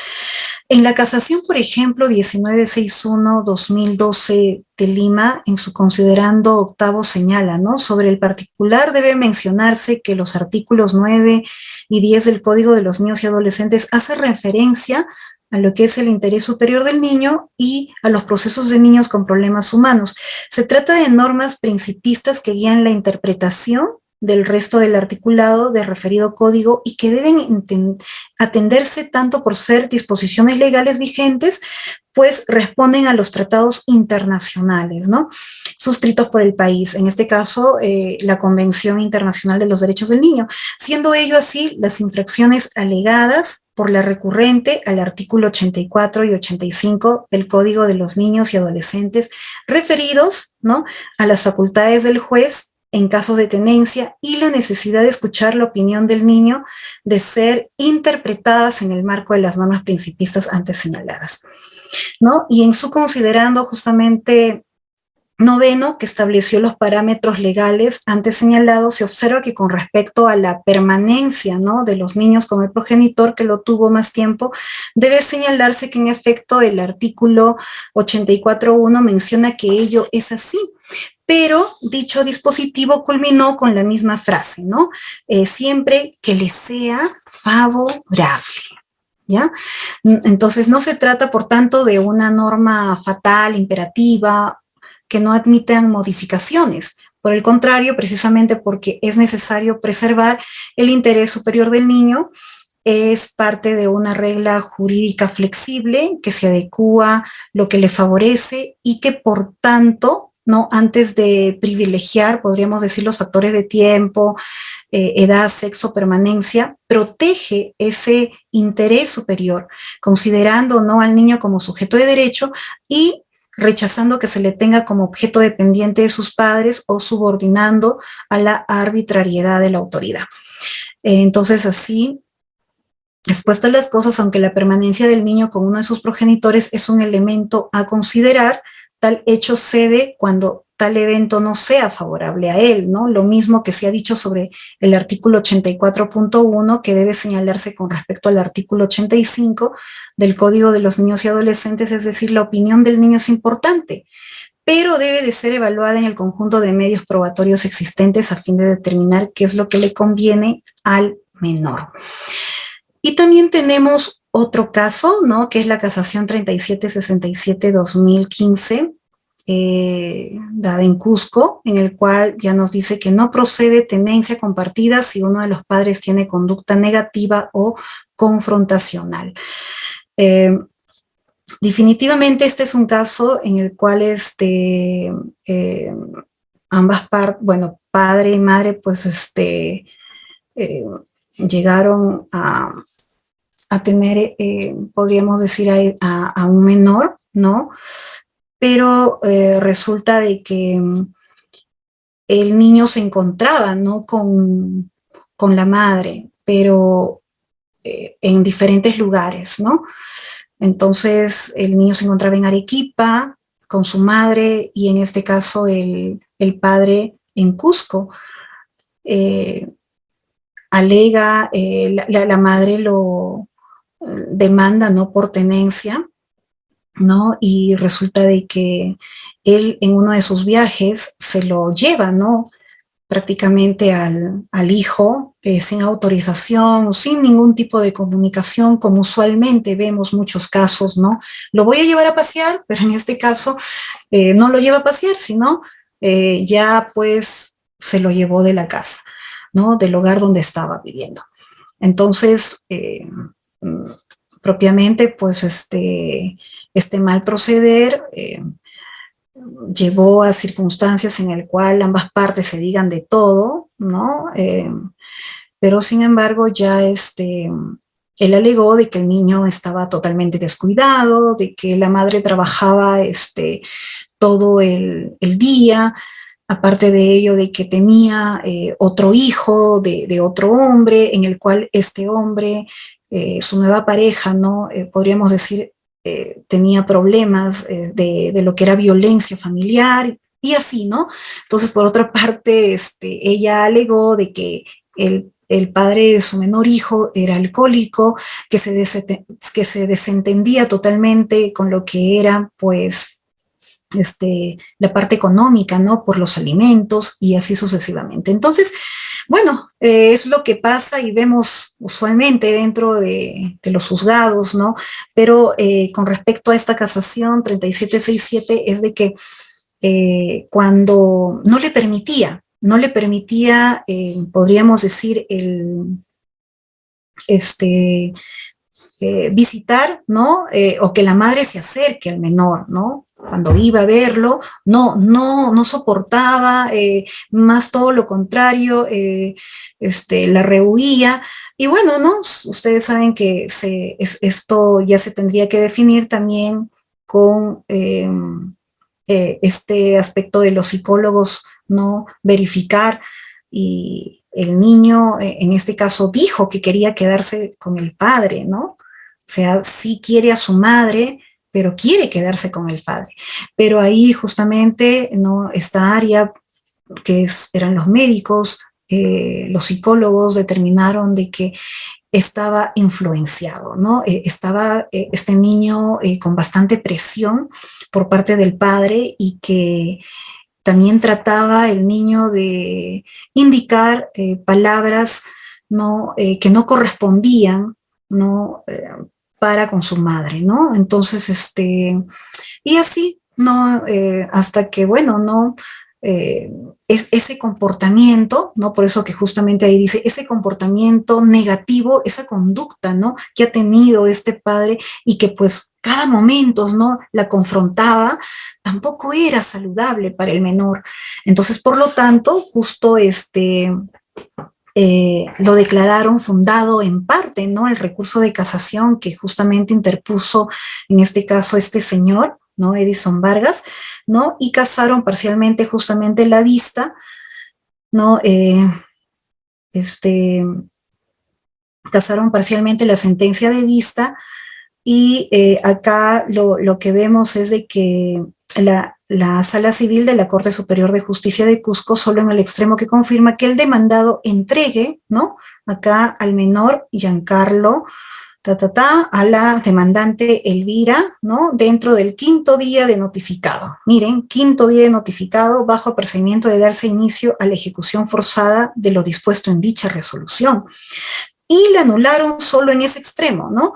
En la casación, por ejemplo, 1961-2012 de Lima, en su considerando octavo señala, ¿no? Sobre el particular debe mencionarse que los artículos 9 y 10 del Código de los Niños y Adolescentes hace referencia a lo que es el interés superior del niño y a los procesos de niños con problemas humanos. Se trata de normas principistas que guían la interpretación del resto del articulado del referido código y que deben atenderse tanto por ser disposiciones legales vigentes, pues responden a los tratados internacionales, ¿no?, suscritos por el país, en este caso la Convención Internacional de los Derechos del Niño, siendo ello así las infracciones alegadas por la recurrente al artículo 84 y 85 del Código de los Niños y Adolescentes referidos, ¿no?, a las facultades del juez en casos de tenencia y la necesidad de escuchar la opinión del niño de ser interpretadas en el marco de las normas principistas antes señaladas, ¿no? Y en su considerando justamente noveno, que estableció los parámetros legales antes señalados, se observa que con respecto a la permanencia, ¿no?, de los niños con el progenitor que lo tuvo más tiempo, debe señalarse que en efecto el artículo 84.1 menciona que ello es así, pero dicho dispositivo culminó con la misma frase, ¿no? Siempre que le sea favorable, ¿ya? Entonces no se trata, por tanto, de una norma fatal, imperativa, que no admitan modificaciones. Por el contrario, precisamente porque es necesario preservar el interés superior del niño, es parte de una regla jurídica flexible que se adecúa lo que le favorece y que, por tanto, ¿no?, antes de privilegiar, podríamos decir, los factores de tiempo, edad, sexo, permanencia, protege ese interés superior, considerando, ¿no?, al niño como sujeto de derecho y rechazando que se le tenga como objeto dependiente de sus padres o subordinando a la arbitrariedad de la autoridad. Entonces, así, expuestas las cosas, aunque la permanencia del niño con uno de sus progenitores es un elemento a considerar, tal hecho cede cuando tal evento no sea favorable a él, ¿no? Lo mismo que se ha dicho sobre el artículo 84.1, que debe señalarse con respecto al artículo 85 del Código de los Niños y Adolescentes, es decir, la opinión del niño es importante, pero debe de ser evaluada en el conjunto de medios probatorios existentes a fin de determinar qué es lo que le conviene al menor. Y también tenemos otro caso, ¿no?, que es la casación 3767-2015, dada en Cusco, en el cual ya nos dice que no procede tenencia compartida si uno de los padres tiene conducta negativa o confrontacional. Definitivamente este es un caso en el cual ambas partes, bueno, padre y madre, pues llegaron a tener, podríamos decir, a un menor, ¿no? Pero resulta de que el niño se encontraba, ¿no?, con la madre, pero en diferentes lugares, ¿no? Entonces el niño se encontraba en Arequipa con su madre y en este caso el padre en Cusco. Alega, la madre lo demanda, ¿no?, por tenencia, ¿no? Y resulta de que él en uno de sus viajes se lo lleva, ¿no?, prácticamente al hijo sin autorización, sin ningún tipo de comunicación, como usualmente vemos muchos casos, ¿no? Lo voy a llevar a pasear, pero en este caso no lo lleva a pasear, sino ya pues se lo llevó de la casa, ¿no?, del hogar donde estaba viviendo. Entonces, propiamente, pues este mal proceder llevó a circunstancias en el cual ambas partes se digan de todo, ¿no? Pero sin embargo ya él alegó de que el niño estaba totalmente descuidado, de que la madre trabajaba todo el día, aparte de ello de que tenía otro hijo de otro hombre, en el cual este hombre, su nueva pareja, ¿no? Podríamos decir, tenía problemas de lo que era violencia familiar y así, ¿no? Entonces, por otra parte, ella alegó de que el padre de su menor hijo era alcohólico, que se desentendía totalmente con lo que era, pues, la parte económica, ¿no? Por los alimentos y así sucesivamente. Entonces, bueno, es lo que pasa y vemos usualmente dentro de los juzgados, ¿no? Pero con respecto a esta casación 3767 es de que cuando no le permitía, podríamos decir, este, visitar, ¿no? O que la madre se acerque al menor, ¿no? Cuando iba a verlo, no soportaba, más todo lo contrario, la rehuía. Y bueno, ¿no? Ustedes saben que esto ya se tendría que definir también con este aspecto de los psicólogos, ¿no? Verificar y el niño, en este caso, dijo que quería quedarse con el padre, ¿no? O sea, sí quiere a su madre, pero quiere quedarse con el padre. Pero ahí justamente, ¿no? Esta área eran los médicos, los psicólogos determinaron de que estaba influenciado, ¿no? Estaba este niño con bastante presión por parte del padre y que también trataba el niño de indicar palabras, ¿no? Que no correspondían, ¿no? Para con su madre, ¿no? Entonces, y así, ¿no? Hasta que, bueno, ¿no? Eh, ese comportamiento, ¿no? Por eso que justamente ahí dice, ese comportamiento negativo, esa conducta, ¿no? Que ha tenido este padre y que pues cada momento, ¿no? La confrontaba, tampoco era saludable para el menor. Entonces, por lo tanto, justo lo declararon fundado en parte, ¿no? El recurso de casación que justamente interpuso, en este caso, este señor, ¿no? Edison Vargas, ¿no? Y casaron parcialmente justamente la vista, ¿no? Este, casaron parcialmente la sentencia de vista y acá lo que vemos es de que la Sala Civil de la Corte Superior de Justicia de Cusco, solo en el extremo que confirma que el demandado entregue, ¿no? Acá al menor Giancarlo, a la demandante Elvira, ¿no? Dentro del quinto día de notificado. Miren, quinto día de notificado bajo apercibimiento de darse inicio a la ejecución forzada de lo dispuesto en dicha resolución. Y la anularon solo en ese extremo, ¿no?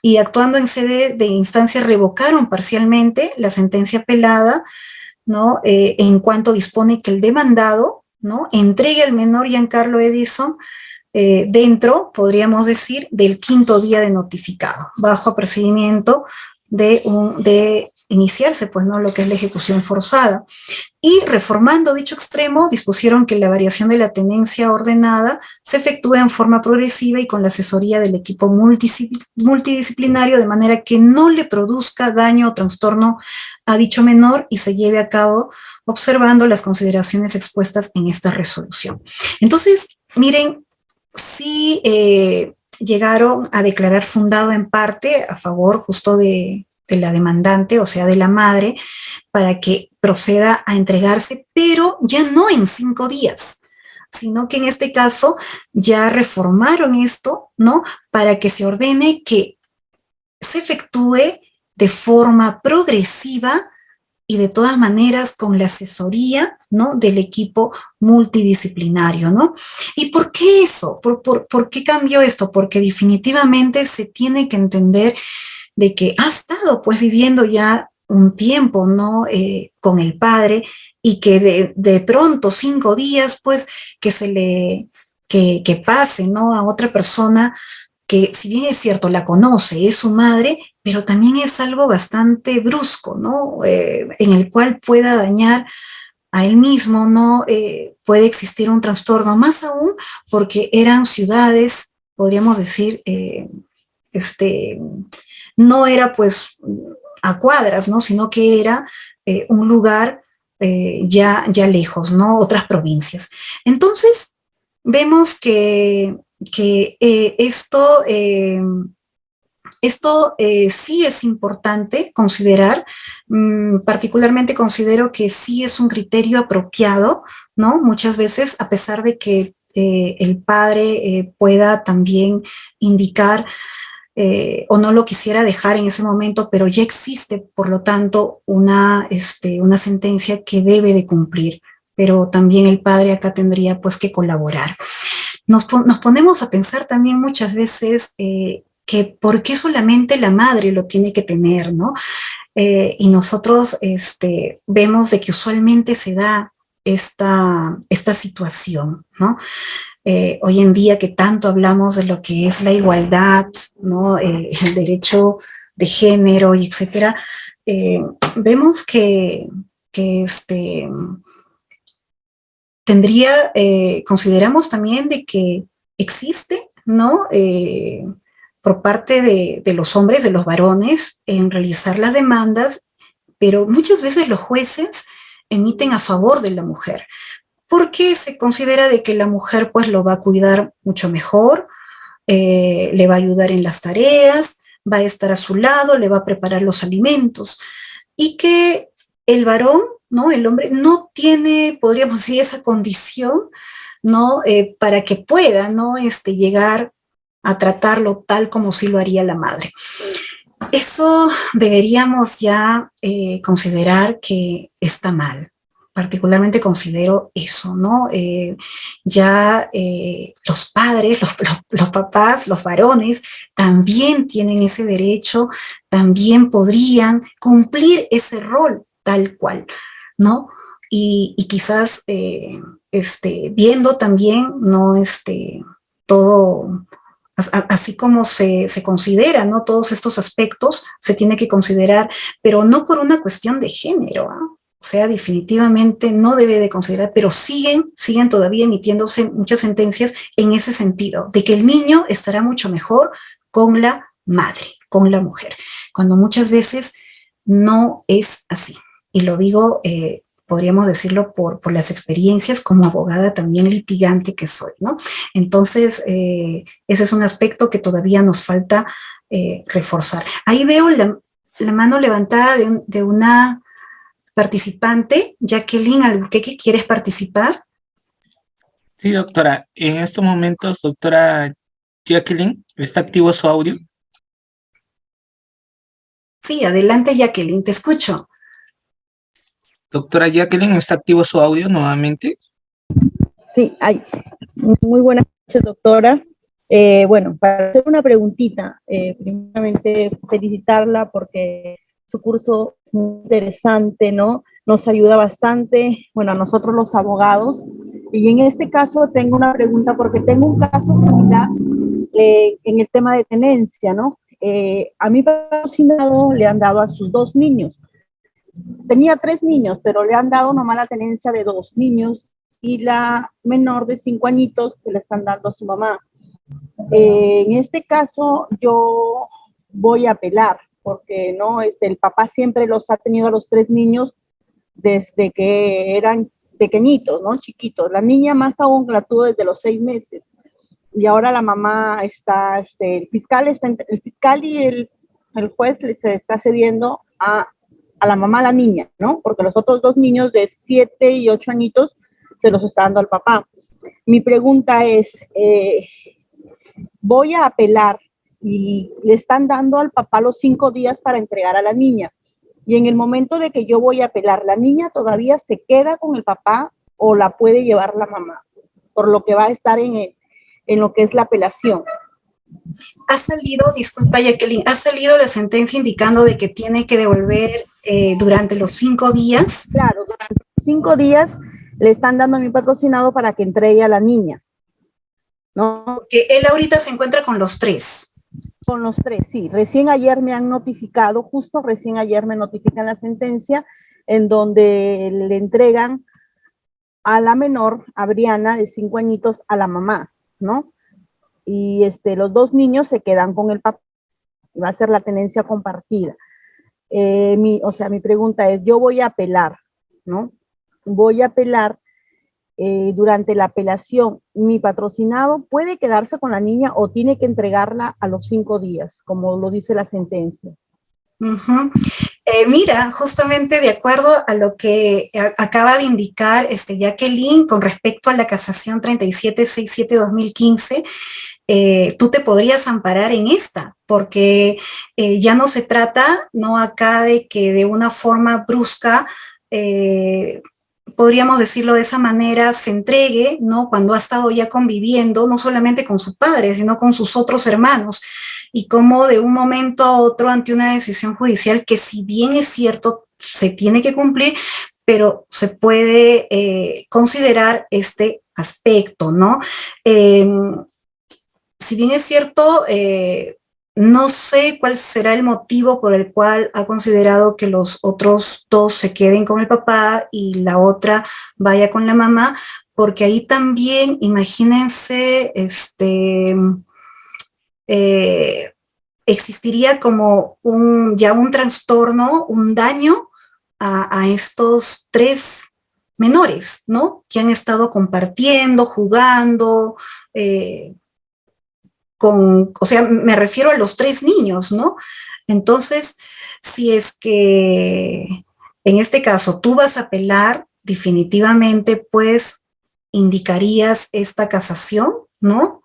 Y actuando en sede de instancia revocaron parcialmente la sentencia apelada, ¿no? En cuanto dispone que el demandado, ¿no? Entregue al menor Giancarlo Edison dentro, podríamos decir, del quinto día de notificado, bajo apercibimiento de iniciarse, pues, ¿no? Lo que es la ejecución forzada. Y reformando dicho extremo, dispusieron que la variación de la tenencia ordenada se efectúe en forma progresiva y con la asesoría del equipo multidisciplinario, de manera que no le produzca daño o trastorno a dicho menor y se lleve a cabo observando las consideraciones expuestas en esta resolución. Entonces, miren, sí llegaron a declarar fundado en parte a favor justo de la demandante, o sea, de la madre, para que proceda a entregarse, pero ya no en 5 días, sino que en este caso ya reformaron esto, ¿no? Para que se ordene que se efectúe de forma progresiva y de todas maneras con la asesoría, ¿no? Del equipo multidisciplinario, ¿no? ¿Y por qué eso? ¿Por qué cambió esto? Porque definitivamente se tiene que entender de que ha estado pues viviendo ya un tiempo, ¿no? Con el padre y que de pronto 5 días pues que pase, ¿no? A otra persona que si bien es cierto la conoce, es su madre, pero también es algo bastante brusco, ¿no? En el cual pueda dañar a él mismo, ¿no? Puede existir un trastorno, más aún porque eran ciudades podríamos decir, no era pues a cuadras, ¿no? Sino que era un lugar ya lejos, ¿no? Otras provincias. Entonces, vemos que esto sí es importante considerar, particularmente considero que sí es un criterio apropiado, ¿no? Muchas veces, a pesar de que el padre pueda también indicar o no lo quisiera dejar en ese momento, pero ya existe, por lo tanto, una sentencia que debe de cumplir, pero también el padre acá tendría pues que colaborar. Nos ponemos a pensar también muchas veces que por qué solamente la madre lo tiene que tener, ¿no? Y nosotros vemos de que usualmente se da esta situación, ¿no? Hoy en día que tanto hablamos de lo que es la igualdad, ¿no? El derecho de género y etcétera, vemos que consideramos también de que existe, ¿no? Por parte de los hombres, de los varones, en realizar las demandas, pero muchas veces los jueces emiten a favor de la mujer, porque se considera de que la mujer pues lo va a cuidar mucho mejor, le va a ayudar en las tareas, va a estar a su lado, le va a preparar los alimentos, y que el varón, ¿no? El hombre no tiene, podríamos decir, esa condición, ¿no? Para que pueda, ¿no? Llegar a tratarlo tal como sí lo haría la madre. Eso deberíamos ya considerar que está mal. Particularmente considero eso, ¿no? Ya los padres, los papás, los varones, también tienen ese derecho, también podrían cumplir ese rol tal cual, ¿no? Y quizás viendo también, ¿no? Todo así como se considera, ¿no? Todos estos aspectos se tiene que considerar, pero no por una cuestión de género, ¿eh? O sea, definitivamente no debe de considerar, pero siguen todavía emitiéndose muchas sentencias en ese sentido, de que el niño estará mucho mejor con la madre, con la mujer, cuando muchas veces no es así. Y lo digo, podríamos decirlo por las experiencias como abogada también litigante que soy, ¿no? Entonces, ese es un aspecto que todavía nos falta reforzar. Ahí veo la mano levantada de una participante. Jacqueline Albuquerque, ¿quieres participar? Sí, doctora. En estos momentos, doctora Jacqueline, ¿está activo su audio? Sí, adelante Jacqueline, te escucho. Doctora Jacqueline, ¿está activo su audio nuevamente? Sí, muy buenas noches, doctora. Bueno, para hacer una preguntita, primeramente felicitarla porque su curso es muy interesante, ¿no? Nos ayuda bastante, bueno, a nosotros los abogados. Y en este caso tengo una pregunta porque tengo un caso similar en el tema de tenencia, ¿no? A mi patrocinado le han dado a sus 2 niños. Tenía 3 niños, pero le han dado nomás la tenencia de 2 niños y la menor de 5 añitos que le están dando a su mamá. En este caso yo voy a apelar porque no, el papá siempre los ha tenido a los 3 niños desde que eran pequeñitos, ¿no? Chiquitos. La niña más aún la tuvo desde los 6 meses. Y ahora la mamá está, el fiscal y el juez se está cediendo a la mamá, a la niña, ¿no? Porque los otros 2 niños de 7 y 8 añitos se los está dando al papá. Mi pregunta es, voy a apelar y le están dando al papá los 5 días para entregar a la niña. Y en el momento de que yo voy a apelar, ¿la niña todavía se queda con el papá o la puede llevar la mamá? Por lo que va a estar en lo que es la apelación. Ha salido, disculpa Jacqueline, ha salido la sentencia indicando de que tiene que devolver durante los 5 días. Claro, durante los 5 días le están dando a mi patrocinado para que entregue a la niña, ¿no? Porque él ahorita se encuentra con los 3. Con los 3, sí. Recién ayer me han notificado, justo recién ayer me notifican la sentencia en donde le entregan a la menor, a Briana, de 5 añitos, a la mamá, ¿no? y los dos niños se quedan con el papá, va a ser la tenencia compartida. Mi pregunta es, yo voy a apelar, ¿no? Voy a apelar, durante la apelación, ¿mi patrocinado puede quedarse con la niña o tiene que entregarla a los 5 días, como lo dice la sentencia? Ujú. Mira, justamente de acuerdo a lo que acaba de indicar Jacqueline con respecto a la casación 3767-2015, tú te podrías amparar en esta, porque ya no se trata, no acá de que de una forma brusca, podríamos decirlo de esa manera, se entregue, ¿no? Cuando ha estado ya conviviendo, no solamente con su padre, sino con sus otros hermanos, y como de un momento a otro ante una decisión judicial que si bien es cierto, se tiene que cumplir, pero se puede considerar este aspecto, ¿no? Si bien es cierto, no sé cuál será el motivo por el cual ha considerado que los otros dos se queden con el papá y la otra vaya con la mamá, porque ahí también, imagínense, existiría como ya un trastorno, un daño a estos tres menores, ¿no? Que han estado compartiendo, jugando, o sea, me refiero a los tres niños, ¿no? Entonces, si es que en este caso tú vas a apelar, definitivamente, pues indicarías esta casación, ¿no?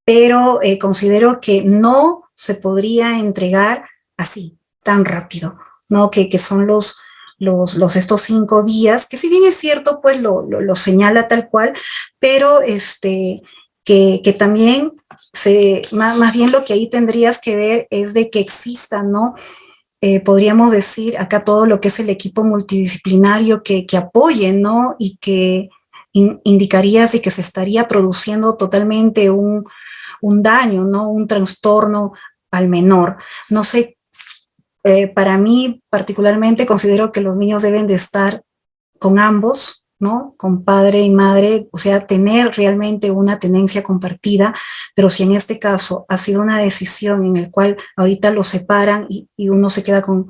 Pero considero que no se podría entregar así, tan rápido, ¿no? Que son estos 5 días, que si bien es cierto, pues lo señala tal cual, pero que también más bien lo que ahí tendrías que ver es de que exista, ¿no? Podríamos decir acá todo lo que es el equipo multidisciplinario que apoye, ¿no? Y que indicarías de que se estaría produciendo totalmente un daño, ¿no? Un trastorno al menor. No sé, para mí particularmente considero que los niños deben de estar con ambos, ¿no? Con padre y madre, o sea, tener realmente una tenencia compartida, pero si en este caso ha sido una decisión en el cual ahorita los separan y uno se queda con,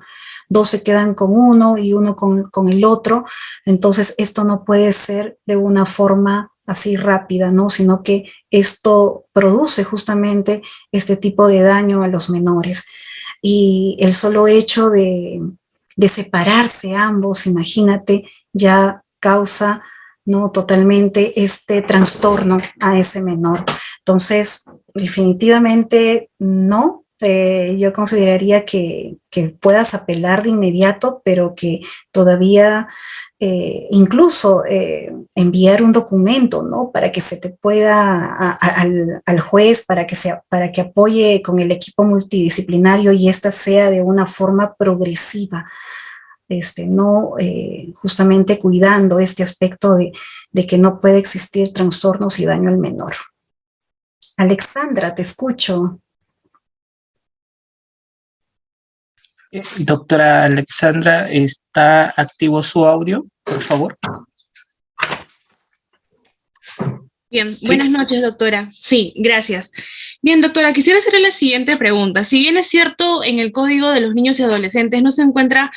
dos se quedan con uno y uno con el otro, entonces esto no puede ser de una forma así rápida, ¿no? Sino que esto produce justamente este tipo de daño a los menores. Y el solo hecho de separarse ambos, imagínate, ya causa, ¿no? Totalmente este trastorno a ese menor. Entonces, definitivamente no. Yo consideraría que puedas apelar de inmediato, pero que todavía incluso enviar un documento, ¿no? Para que se te pueda al juez, para que apoye con el equipo multidisciplinario y esta sea de una forma progresiva, no justamente cuidando este aspecto de que no puede existir trastornos y daño al menor. Alexandra, te escucho. Doctora Alexandra, ¿está activo su audio, por favor? Bien, buenas noches, doctora. Sí, gracias. Bien, doctora, quisiera hacerle la siguiente pregunta. Si bien es cierto, en el Código de los Niños y Adolescentes no se encuentra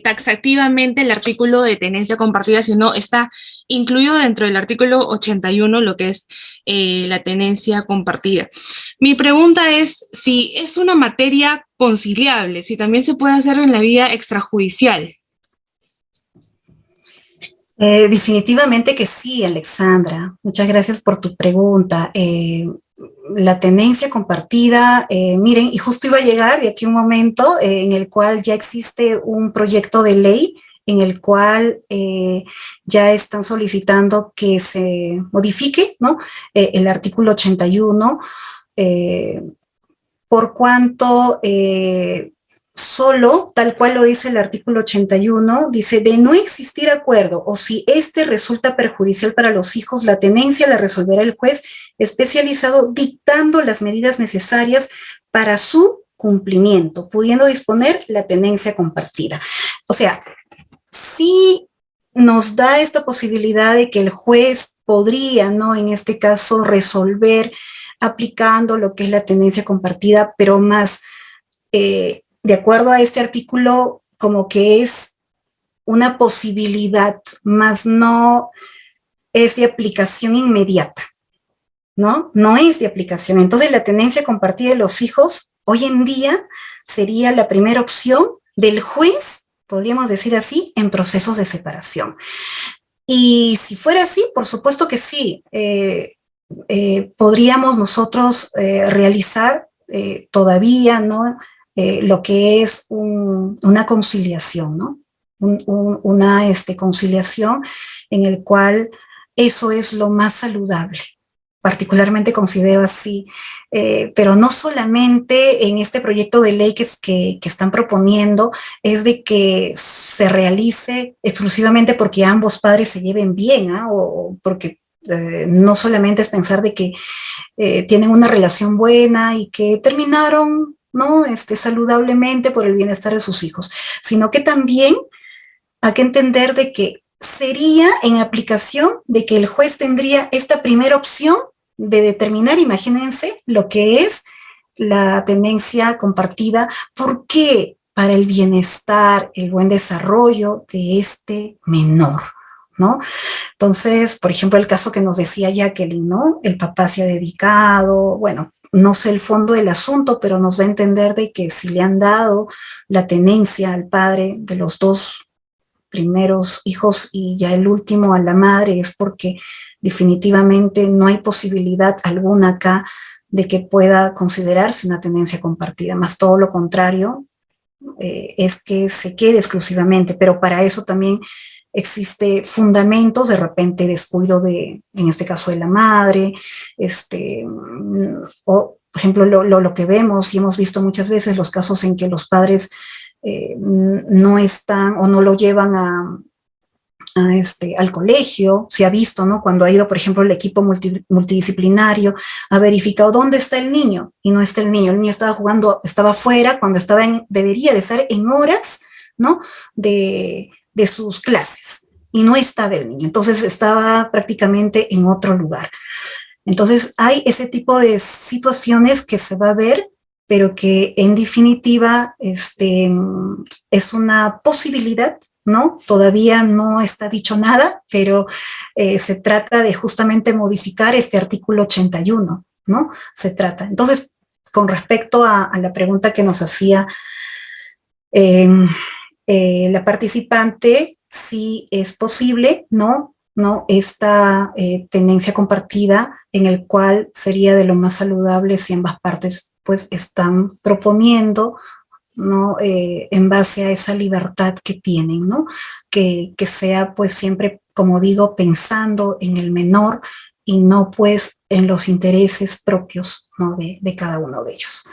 taxativamente el artículo de tenencia compartida, sino está incluido dentro del artículo 81 lo que es la tenencia compartida. Mi pregunta es si es una materia conciliable, si también se puede hacer en la vía extrajudicial. Definitivamente que sí, Alexandra. Muchas gracias por tu pregunta. La tenencia compartida, miren, y justo iba a llegar de aquí un momento en el cual ya existe un proyecto de ley en el cual ya están solicitando que se modifique, ¿no? El artículo 81, por cuanto solo, tal cual lo dice el artículo 81, dice, de no existir acuerdo o si este resulta perjudicial para los hijos, la tenencia la resolverá el juez especializado dictando las medidas necesarias para su cumplimiento, pudiendo disponer la tenencia compartida. O sea, sí nos da esta posibilidad de que el juez podría, ¿no? En este caso, resolver aplicando lo que es la tenencia compartida, pero más de acuerdo a este artículo, como que es una posibilidad, más no es de aplicación inmediata, ¿no? No es de aplicación. Entonces, la tenencia compartida de los hijos hoy en día sería la primera opción del juez, podríamos decir así, en procesos de separación. Y si fuera así, por supuesto que sí, podríamos nosotros realizar todavía, ¿no? Lo que es una conciliación, ¿no? Una conciliación en el cual eso es lo más saludable. Particularmente considero así, pero no solamente en este proyecto de ley que están proponiendo es de que se realice exclusivamente porque ambos padres se lleven bien, o porque no solamente es pensar de que tienen una relación buena y que terminaron, ¿no? Saludablemente por el bienestar de sus hijos, sino que también hay que entender de que sería en aplicación de que el juez tendría esta primera opción de determinar, imagínense, lo que es la tenencia compartida. ¿Por qué? Para el bienestar, el buen desarrollo de este menor, ¿no? Entonces, por ejemplo, el caso que nos decía Jacqueline, ¿no? El papá se ha dedicado, bueno, no sé el fondo del asunto, pero nos da a entender de que si le han dado la tenencia al padre de los dos primeros hijos y ya el último a la madre, es porque definitivamente no hay posibilidad alguna acá de que pueda considerarse una tenencia compartida, más todo lo contrario, es que se quede exclusivamente, pero para eso también existe fundamentos, de repente descuido de, en este caso de la madre, o por ejemplo lo que vemos y hemos visto muchas veces los casos en que los padres no están o no lo llevan al colegio. Se ha visto, ¿no? Cuando ha ido, por ejemplo, el equipo multidisciplinario, ha verificado dónde está el niño y no está el niño estaba jugando, estaba fuera cuando debería de estar en horas, ¿no? De sus clases y no estaba el niño, entonces estaba prácticamente en otro lugar. Entonces hay ese tipo de situaciones que se va a ver, pero que en definitiva es una posibilidad, ¿no? Todavía no está dicho nada, pero se trata de justamente modificar este artículo 81, ¿no? Se trata. Entonces, con respecto a la pregunta que nos hacía la participante, sí es posible, ¿no? Esta tenencia compartida en el cual sería de lo más saludable si ambas partes pues están proponiendo, ¿no? En base a esa libertad que tienen, ¿no? Que sea pues siempre, como digo, pensando en el menor y no pues en los intereses propios, ¿no? de cada uno de ellos.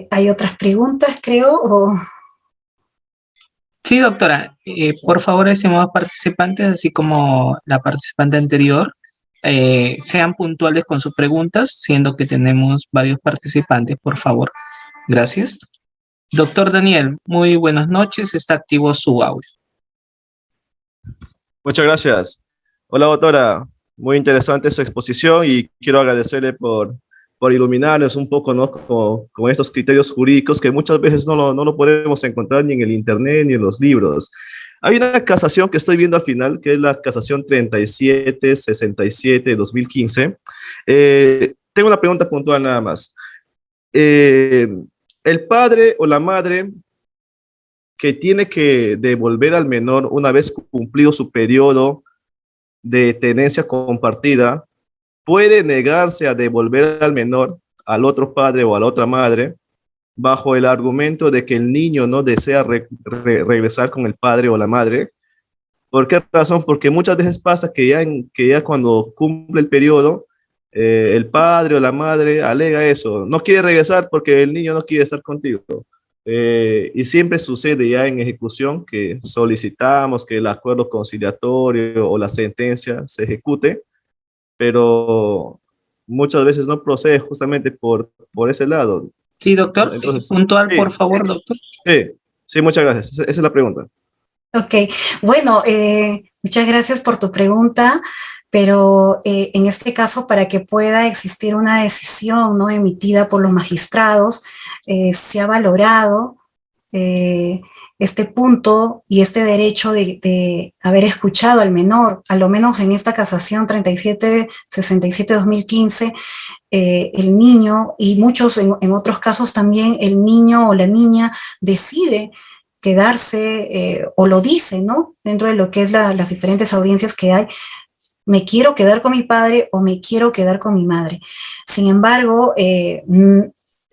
¿Hay otras preguntas, creo? Sí, doctora. Por favor, estimados participantes, así como la participante anterior, sean puntuales con sus preguntas, siendo que tenemos varios participantes, por favor. Gracias. Doctor Daniel, muy buenas noches. Está activo su audio. Muchas gracias. Hola, doctora. Muy interesante su exposición y quiero agradecerle por iluminarnos un poco, ¿no? Con estos criterios jurídicos que muchas veces no lo podemos encontrar ni en el internet ni en los libros. Hay una casación que estoy viendo al final, que es la casación 3767 de 2015. Tengo una pregunta puntual nada más. El padre o la madre que tiene que devolver al menor una vez cumplido su periodo de tenencia compartida, puede negarse a devolver al menor al otro padre o a la otra madre bajo el argumento de que el niño no desea regresar con el padre o la madre. ¿Por qué razón? Porque muchas veces pasa que ya cuando cumple el periodo, el padre o la madre alega eso, no quiere regresar porque el niño no quiere estar contigo. Y siempre sucede ya en ejecución que solicitamos que el acuerdo conciliatorio o la sentencia se ejecute, pero muchas veces no procede justamente por ese lado. Sí, doctor. Entonces, puntual, sí, por favor, doctor. Sí, muchas gracias. Esa es la pregunta. Ok, bueno, muchas gracias por tu pregunta. pero en este caso, para que pueda existir una decisión, ¿no?, emitida por los magistrados, se ha valorado este punto y este derecho de haber escuchado al menor, a lo menos en esta casación 3767-2015, el niño, y muchos en otros casos también, el niño o la niña decide quedarse, o lo dice, ¿no?, dentro de lo que es las diferentes audiencias que hay: me quiero quedar con mi padre o me quiero quedar con mi madre. Sin embargo,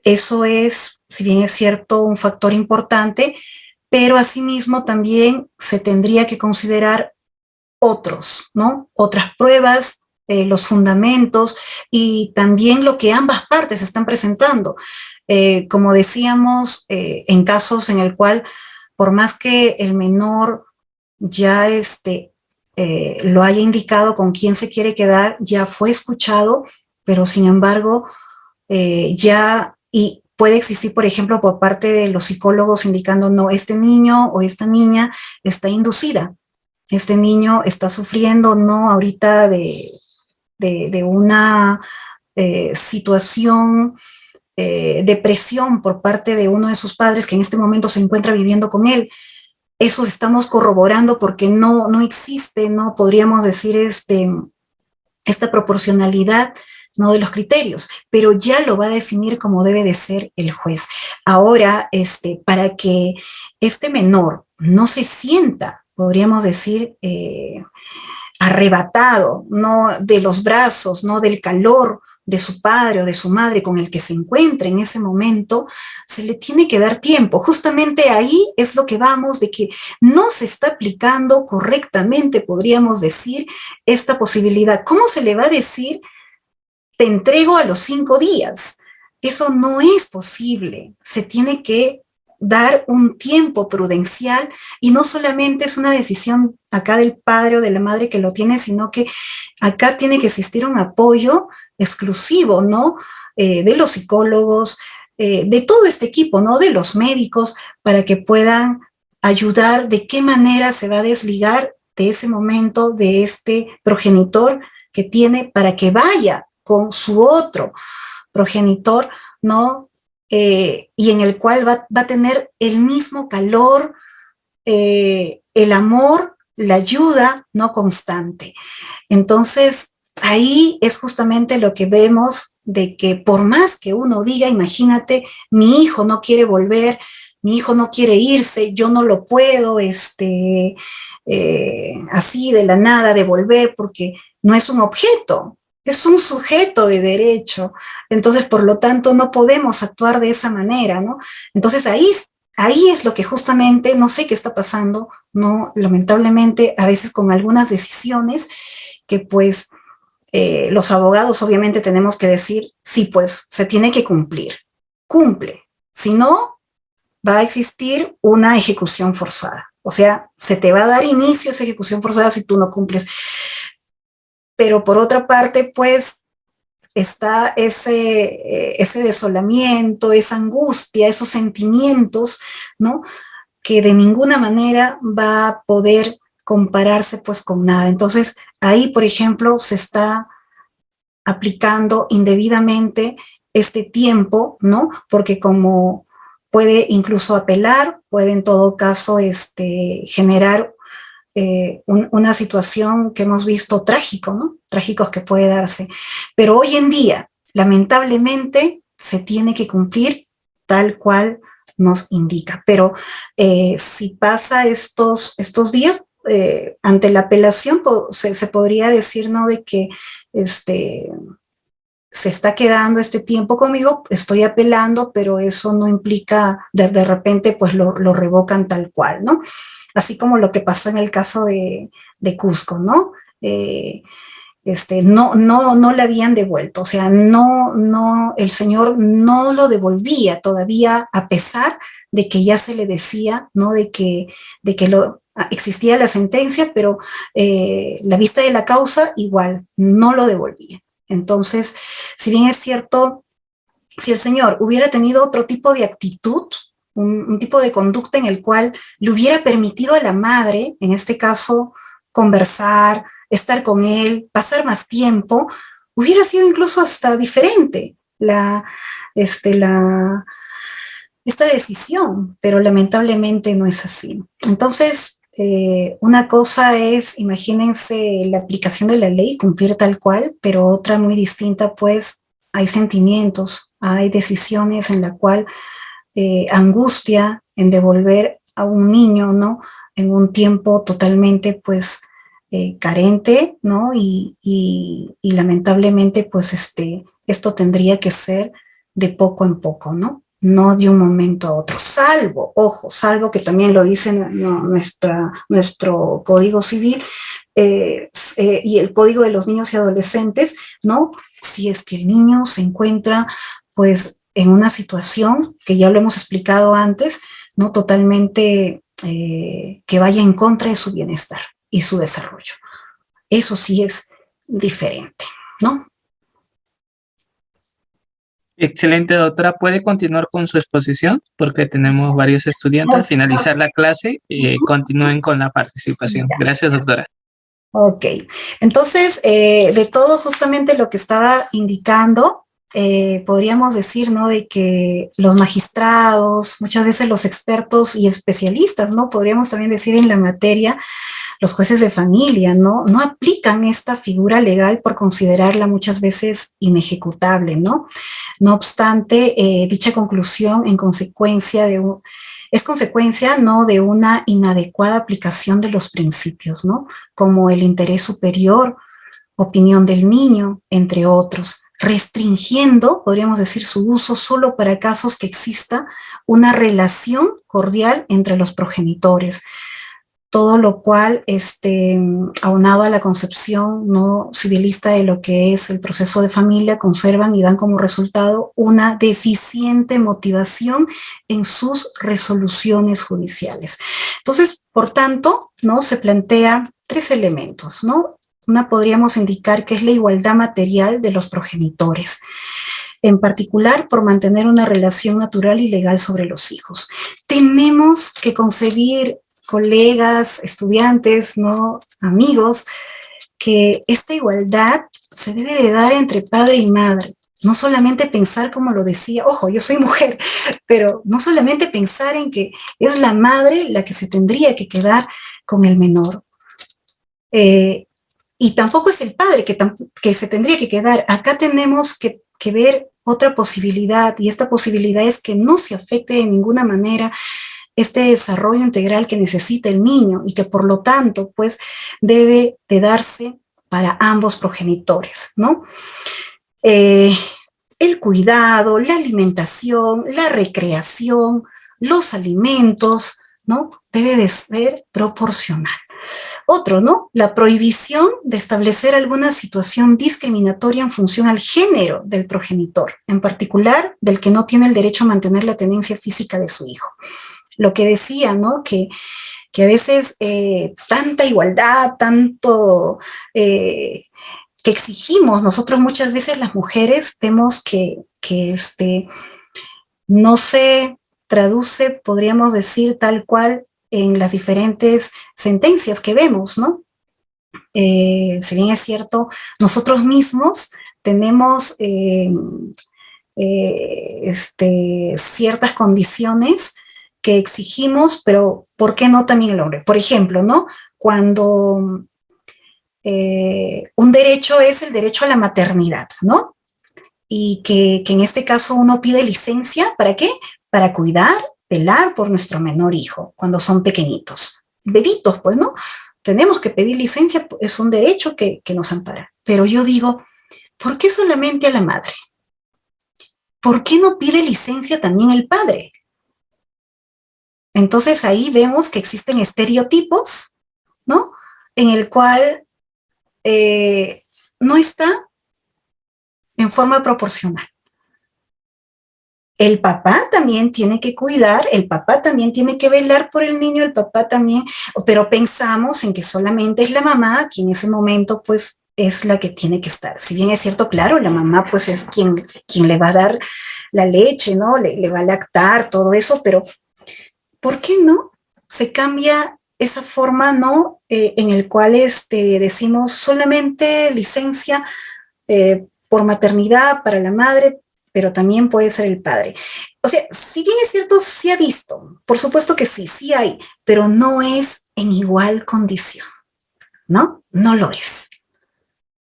eso es, si bien es cierto, un factor importante, pero asimismo también se tendría que considerar otros, ¿no?, otras pruebas, los fundamentos y también lo que ambas partes están presentando. Como decíamos, en casos en el cual, por más que el menor ya lo haya indicado con quién se quiere quedar, ya fue escuchado, pero sin embargo, y puede existir, por ejemplo, por parte de los psicólogos indicando: no, este niño o esta niña está inducida, este niño está sufriendo, no ahorita de una situación de presión por parte de uno de sus padres que en este momento se encuentra viviendo con él. Eso estamos corroborando porque no existe, no podríamos decir esta proporcionalidad, ¿no?, de los criterios, pero ya lo va a definir como debe de ser el juez. Ahora, para que este menor no se sienta, podríamos decir, arrebatado, no de los brazos, no del calor de su padre o de su madre con el que se encuentra en ese momento, se le tiene que dar tiempo. Justamente ahí es lo que vamos, de que no se está aplicando correctamente, podríamos decir, esta posibilidad. ¿Cómo se le va a decir: te entrego a los 5 días? Eso no es posible. Se tiene que dar un tiempo prudencial, y no solamente es una decisión acá del padre o de la madre que lo tiene, sino que acá tiene que existir un apoyo exclusivo, ¿no?, de los psicólogos, de todo este equipo, ¿no?, de los médicos, para que puedan ayudar de qué manera se va a desligar de ese momento de este progenitor que tiene, para que vaya con su otro progenitor, ¿no?, y en el cual va a tener el mismo calor, el amor, la ayuda, ¿no?, constante. Entonces, ahí es justamente lo que vemos, de que por más que uno diga: imagínate, mi hijo no quiere volver, mi hijo no quiere irse, yo no lo puedo así de la nada devolver, porque no es un objeto, es un sujeto de derecho. Entonces, por lo tanto, no podemos actuar de esa manera, ¿no? Entonces, ahí es lo que justamente, no sé qué está pasando, ¿no?, lamentablemente, a veces con algunas decisiones que, pues, los abogados obviamente tenemos que decir: sí, pues, se tiene que cumplir. Cumple. Si no, va a existir una ejecución forzada. O sea, se te va a dar inicio a esa ejecución forzada si tú no cumples. Pero por otra parte, pues, está ese desolamiento, esa angustia, esos sentimientos, ¿no?, que de ninguna manera va a poder compararse, pues, con nada. Entonces, ahí, por ejemplo, se está aplicando indebidamente este tiempo, ¿no?, porque como puede incluso apelar, puede en todo caso generar una situación que hemos visto trágico, ¿no?, trágicos que puede darse. Pero hoy en día, lamentablemente, se tiene que cumplir tal cual nos indica. Pero si pasa estos días, ante la apelación, se podría decir, ¿no?, de que se está quedando este tiempo conmigo, estoy apelando, pero eso no implica de repente, pues, lo revocan tal cual, ¿no? Así como lo que pasó en el caso de Cusco, ¿no? No le habían devuelto, o sea, el señor no lo devolvía todavía, a pesar de que ya se le decía, ¿no?, de que existía la sentencia, pero la vista de la causa igual no lo devolvía. Entonces, si bien es cierto, si el señor hubiera tenido otro tipo de actitud, un tipo de conducta en el cual le hubiera permitido a la madre, en este caso, conversar, estar con él, pasar más tiempo, hubiera sido incluso hasta diferente esta decisión, pero lamentablemente no es así. Entonces, una cosa es, imagínense la aplicación de la ley, cumplir tal cual, pero otra muy distinta, pues hay sentimientos, hay decisiones en la cual angustia en devolver a un niño, ¿no? En un tiempo totalmente, pues, carente, ¿no? Y lamentablemente, pues, esto tendría que ser de poco en poco, ¿no? No de un momento a otro, salvo, ojo, salvo que también lo dice nuestro Código Civil y el Código de los Niños y Adolescentes, ¿no? Si es que el niño se encuentra, pues, en una situación que ya lo hemos explicado antes, ¿no? Totalmente que vaya en contra de su bienestar y su desarrollo. Eso sí es diferente, ¿no? Excelente, doctora. ¿Puede continuar con su exposición? Porque tenemos varios estudiantes. Al finalizar la clase, continúen con la participación. Gracias, doctora. Ok. Entonces, de todo justamente lo que estaba indicando, podríamos decir, ¿no? De que los magistrados, muchas veces los expertos y especialistas, ¿no? Podríamos también decir en la materia, los jueces de familia, ¿no? No aplican esta figura legal por considerarla muchas veces inejecutable, ¿no? No obstante, dicha conclusión es consecuencia, ¿no? De una inadecuada aplicación de los principios, ¿no? Como el interés superior, opinión del niño, entre otros, restringiendo, podríamos decir, su uso solo para casos que exista una relación cordial entre los progenitores. Todo lo cual, aunado a la concepción no civilista de lo que es el proceso de familia, conservan y dan como resultado una deficiente motivación en sus resoluciones judiciales. Entonces, por tanto, ¿no? Se plantea 3 elementos, ¿no? Una podríamos indicar que es la igualdad material de los progenitores, en particular por mantener una relación natural y legal sobre los hijos. Tenemos que concebir, colegas, estudiantes, ¿no? Amigos, que esta igualdad se debe de dar entre padre y madre. No solamente pensar, como lo decía, ojo, yo soy mujer, pero no solamente pensar en que es la madre la que se tendría que quedar con el menor. Y tampoco es el padre que se tendría que quedar. Acá tenemos que ver otra posibilidad, y esta posibilidad es que no se afecte de ninguna manera este desarrollo integral que necesita el niño y que por lo tanto pues debe de darse para ambos progenitores, ¿no? El cuidado, la alimentación, la recreación, los alimentos, ¿no? Debe de ser proporcional. Otro, ¿no? La prohibición de establecer alguna situación discriminatoria en función al género del progenitor, en particular del que no tiene el derecho a mantener la tenencia física de su hijo. Lo que decía, ¿no? Que a veces tanta igualdad, tanto que exigimos, nosotros muchas veces las mujeres vemos que no se traduce, podríamos decir, tal cual en las diferentes sentencias que vemos, ¿no? Si bien es cierto, nosotros mismos tenemos ciertas condiciones que exigimos, pero ¿por qué no también el hombre? Por ejemplo, ¿no? Cuando un derecho es el derecho a la maternidad, ¿no? Y que en este caso uno pide licencia, ¿para qué? Para cuidar, velar por nuestro menor hijo, cuando son pequeñitos, bebitos, pues, ¿no? Tenemos que pedir licencia, es un derecho que nos ampara. Pero yo digo, ¿por qué solamente a la madre? ¿Por qué no pide licencia también el padre? Entonces ahí vemos que existen estereotipos, ¿no? En el cual no está en forma proporcional. El papá también tiene que cuidar, el papá también tiene que velar por el niño, el papá también, pero pensamos en que solamente es la mamá quien en ese momento pues es la que tiene que estar. Si bien es cierto, claro, la mamá pues es quien le va a dar la leche, ¿no? Le va a lactar, todo eso, pero ¿por qué no se cambia esa forma, ¿no? En el cual decimos solamente licencia por maternidad para la madre, pero también puede ser el padre. O sea, si bien es cierto, sí ha visto, por supuesto que sí, sí hay, pero no es en igual condición, ¿no? No lo es.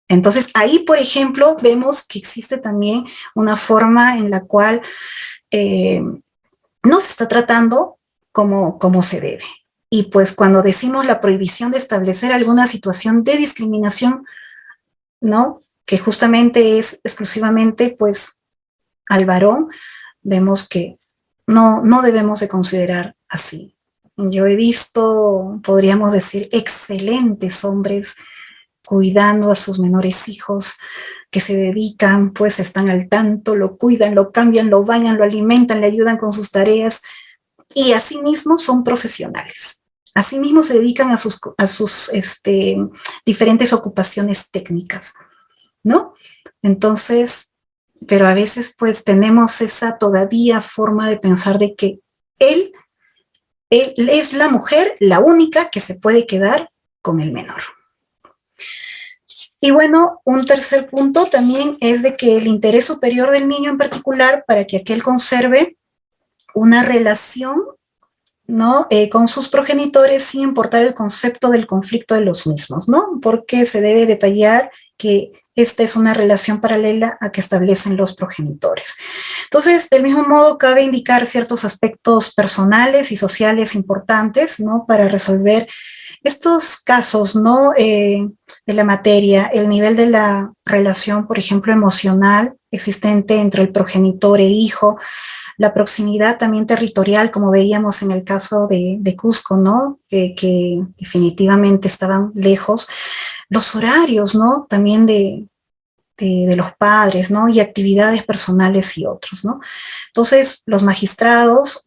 Entonces, ahí, por ejemplo, vemos que existe también una forma en la cual no se está tratando como se debe. Y pues cuando decimos la prohibición de establecer alguna situación de discriminación, ¿no? Que justamente es exclusivamente, pues, al varón, vemos que no debemos de considerar así. Yo he visto, podríamos decir, excelentes hombres cuidando a sus menores hijos, que se dedican, pues están al tanto, lo cuidan, lo cambian, lo bañan, lo alimentan, le ayudan con sus tareas, y asimismo son profesionales. Asimismo se dedican a sus diferentes ocupaciones técnicas, ¿no? Entonces, pero a veces pues tenemos esa todavía forma de pensar de que él es la mujer la única que se puede quedar con el menor. Y bueno, un tercer punto también es de que el interés superior del niño en particular para que aquel conserve una relación, ¿no? Con sus progenitores sin importar el concepto del conflicto de los mismos, ¿no? Porque se debe detallar que esta es una relación paralela a que establecen los progenitores. Entonces, del mismo modo, cabe indicar ciertos aspectos personales y sociales importantes, ¿no? Para resolver estos casos, ¿no? De la materia, el nivel de la relación, por ejemplo, emocional existente entre el progenitor e hijo, la proximidad también territorial, como veíamos en el caso de Cusco, ¿no? Que definitivamente estaban lejos, los horarios, ¿no? También de los padres, ¿no? Y actividades personales y otros, ¿no? Entonces, los magistrados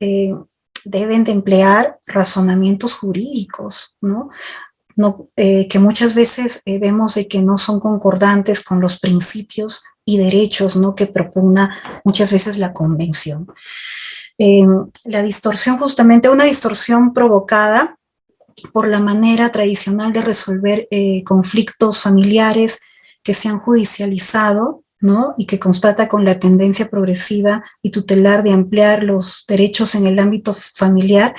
deben de emplear razonamientos jurídicos, ¿no? Que muchas veces vemos de que no son concordantes con los principios y derechos, ¿no? Que propugna muchas veces la convención. La distorsión, justamente una distorsión provocada por la manera tradicional de resolver conflictos familiares que se han judicializado, ¿no? Y que constata con la tendencia progresiva y tutelar de ampliar los derechos en el ámbito familiar,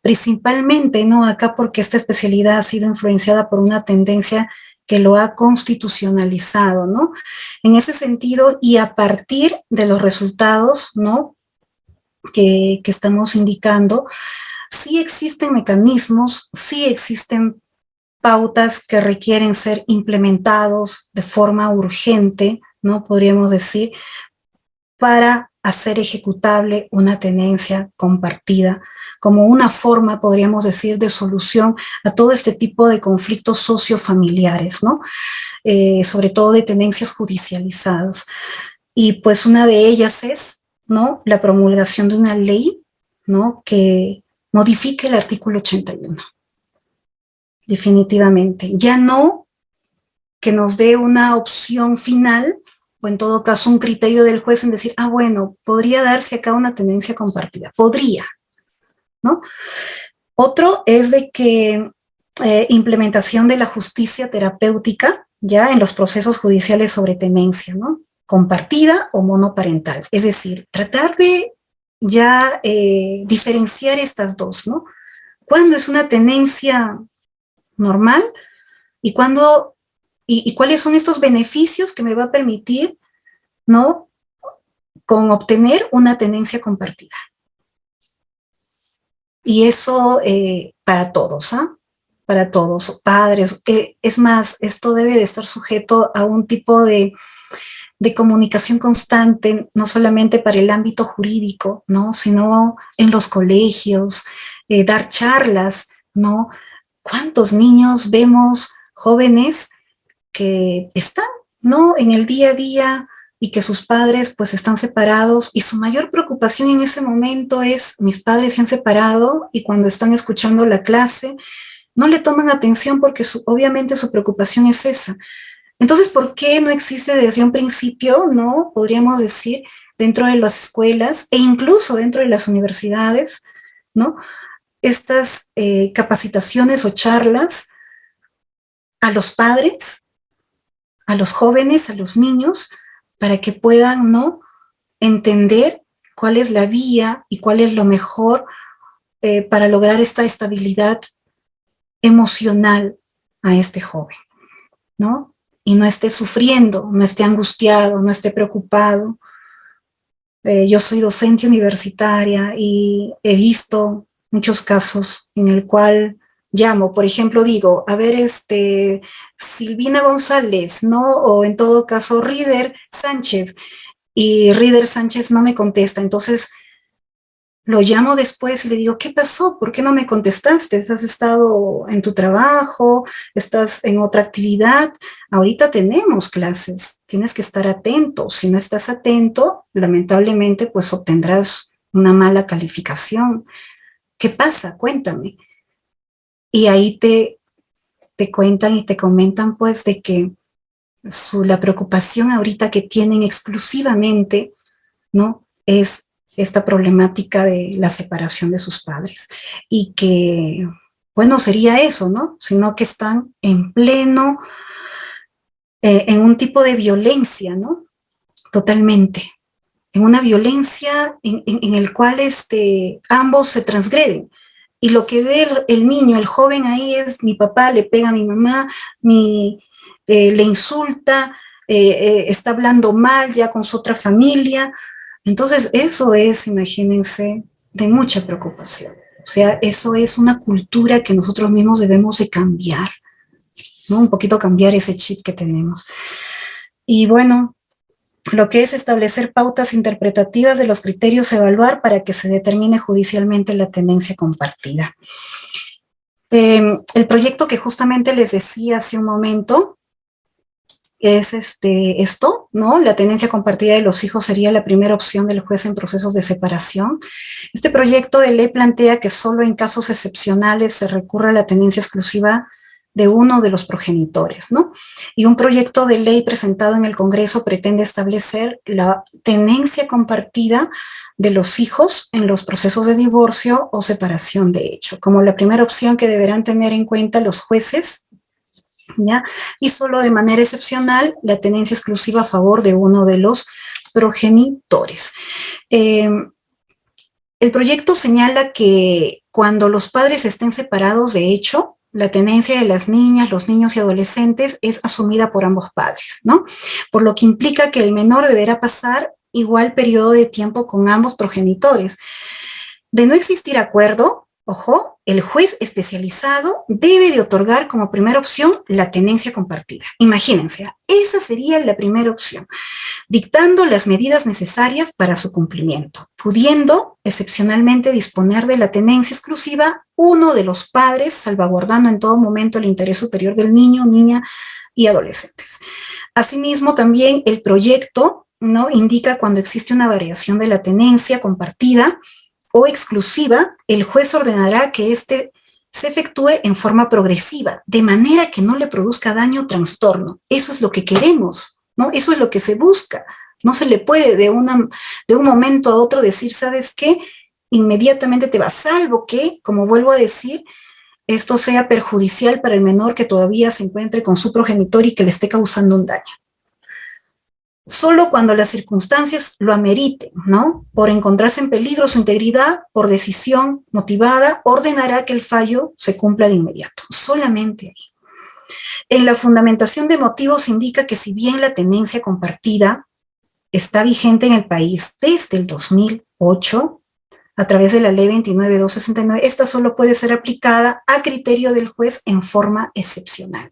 principalmente, ¿no? Acá porque esta especialidad ha sido influenciada por una tendencia que lo ha constitucionalizado, ¿no? En ese sentido, y a partir de los resultados, ¿no? Que estamos indicando, sí existen mecanismos, sí existen pautas que requieren ser implementados de forma urgente, ¿no? Podríamos decir, para hacer ejecutable una tenencia compartida, como una forma, podríamos decir, de solución a todo este tipo de conflictos sociofamiliares, ¿no? Sobre todo de tenencias judicializadas. Y pues una de ellas es, ¿no? La promulgación de una ley, ¿no? Que modifique el artículo 81. Definitivamente. Ya no que nos dé una opción final, o en todo caso un criterio del juez en decir, ah, bueno, podría darse acá una tenencia compartida. Podría, ¿no? Otro es de que implementación de la justicia terapéutica ya en los procesos judiciales sobre tenencia, ¿no? Compartida o monoparental. Es decir, tratar de ya diferenciar estas dos, ¿no? ¿Cuándo es una tenencia normal y cuándo y cuáles son estos beneficios que me va a permitir, ¿no? Con obtener una tenencia compartida. Y eso para todos, ¿ah? Para todos, padres. Es más, esto debe de estar sujeto a un tipo de comunicación constante, no solamente para el ámbito jurídico, ¿no? Sino en los colegios, dar charlas, ¿no? ¿Cuántos niños vemos jóvenes que están, ¿no? En el día a día y que sus padres pues están separados y su mayor preocupación en ese momento es mis padres se han separado y cuando están escuchando la clase no le toman atención porque obviamente su preocupación es esa. Entonces, ¿por qué no existe desde un principio, no? Podríamos decir, dentro de las escuelas e incluso dentro de las universidades, ¿no? estas capacitaciones o charlas a los padres, a los jóvenes, a los niños, para que puedan, ¿no?, entender cuál es la vía y cuál es lo mejor para lograr esta estabilidad emocional a este joven, ¿no? Y no esté sufriendo, no esté angustiado, no esté preocupado. Yo soy docente universitaria y he visto muchos casos en el cual llamo, por ejemplo, digo, a ver, Silvina González, ¿no? O en todo caso, Rider Sánchez, y Rider Sánchez no me contesta, entonces lo llamo después y le digo, ¿qué pasó? ¿Por qué no me contestaste? ¿Has estado en tu trabajo? ¿Estás en otra actividad? Ahorita tenemos clases, tienes que estar atento. Si no estás atento, lamentablemente, pues obtendrás una mala calificación. ¿Qué pasa? Cuéntame. Y ahí te cuentan y te comentan, pues, de que la preocupación ahorita que tienen exclusivamente, ¿no?, es esta problemática de la separación de sus padres. Y que, bueno, sería eso, ¿no? Sino que están en pleno, en un tipo de violencia, ¿no? Totalmente. En una violencia en el cual ambos se transgreden. Y lo que ve el niño, el joven ahí es, mi papá le pega a mi mamá, le insulta, está hablando mal ya con su otra familia. Entonces, eso es, imagínense, de mucha preocupación. O sea, eso es una cultura que nosotros mismos debemos de cambiar, ¿no? Un poquito cambiar ese chip que tenemos. Y bueno, lo que es establecer pautas interpretativas de los criterios a evaluar para que se determine judicialmente la tenencia compartida. El proyecto que justamente les decía hace un momento, es esto, ¿no? La tenencia compartida de los hijos sería la primera opción del juez en procesos de separación. Este proyecto de ley plantea que solo en casos excepcionales se recurra a la tenencia exclusiva de uno de los progenitores, ¿no? Y un proyecto de ley presentado en el Congreso pretende establecer la tenencia compartida de los hijos en los procesos de divorcio o separación de hecho, como la primera opción que deberán tener en cuenta los jueces, ¿ya? Y solo de manera excepcional la tenencia exclusiva a favor de uno de los progenitores. El proyecto señala que cuando los padres estén separados de hecho, la tenencia de las niñas, los niños y adolescentes es asumida por ambos padres, ¿no? Por lo que implica que el menor deberá pasar igual periodo de tiempo con ambos progenitores. De no existir acuerdo, ojo, el juez especializado debe de otorgar como primera opción la tenencia compartida. Imagínense, esa sería la primera opción, dictando las medidas necesarias para su cumplimiento, pudiendo excepcionalmente disponer de la tenencia exclusiva uno de los padres, salvaguardando en todo momento el interés superior del niño, niña y adolescentes. Asimismo, también el proyecto, ¿no?, indica cuando existe una variación de la tenencia compartida o exclusiva, el juez ordenará que éste se efectúe en forma progresiva, de manera que no le produzca daño o trastorno. Eso es lo que queremos, ¿no? Eso es lo que se busca. No se le puede de un momento a otro decir, ¿sabes qué? Inmediatamente te va, salvo que, como vuelvo a decir, esto sea perjudicial para el menor que todavía se encuentre con su progenitor y que le esté causando un daño. Solo cuando las circunstancias lo ameriten, ¿no? Por encontrarse en peligro su integridad, por decisión motivada, ordenará que el fallo se cumpla de inmediato, solamente ahí. En la fundamentación de motivos indica que si bien la tenencia compartida está vigente en el país desde el 2008, a través de la ley 29.269, esta solo puede ser aplicada a criterio del juez en forma excepcional.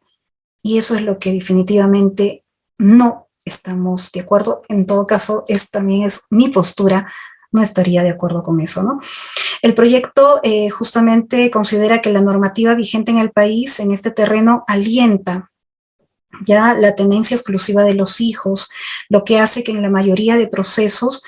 Y eso es lo que definitivamente no estamos de acuerdo. En todo caso, también es mi postura, no estaría de acuerdo con eso, ¿no? El proyecto justamente considera que la normativa vigente en el país en este terreno alienta ya la tenencia exclusiva de los hijos, lo que hace que en la mayoría de procesos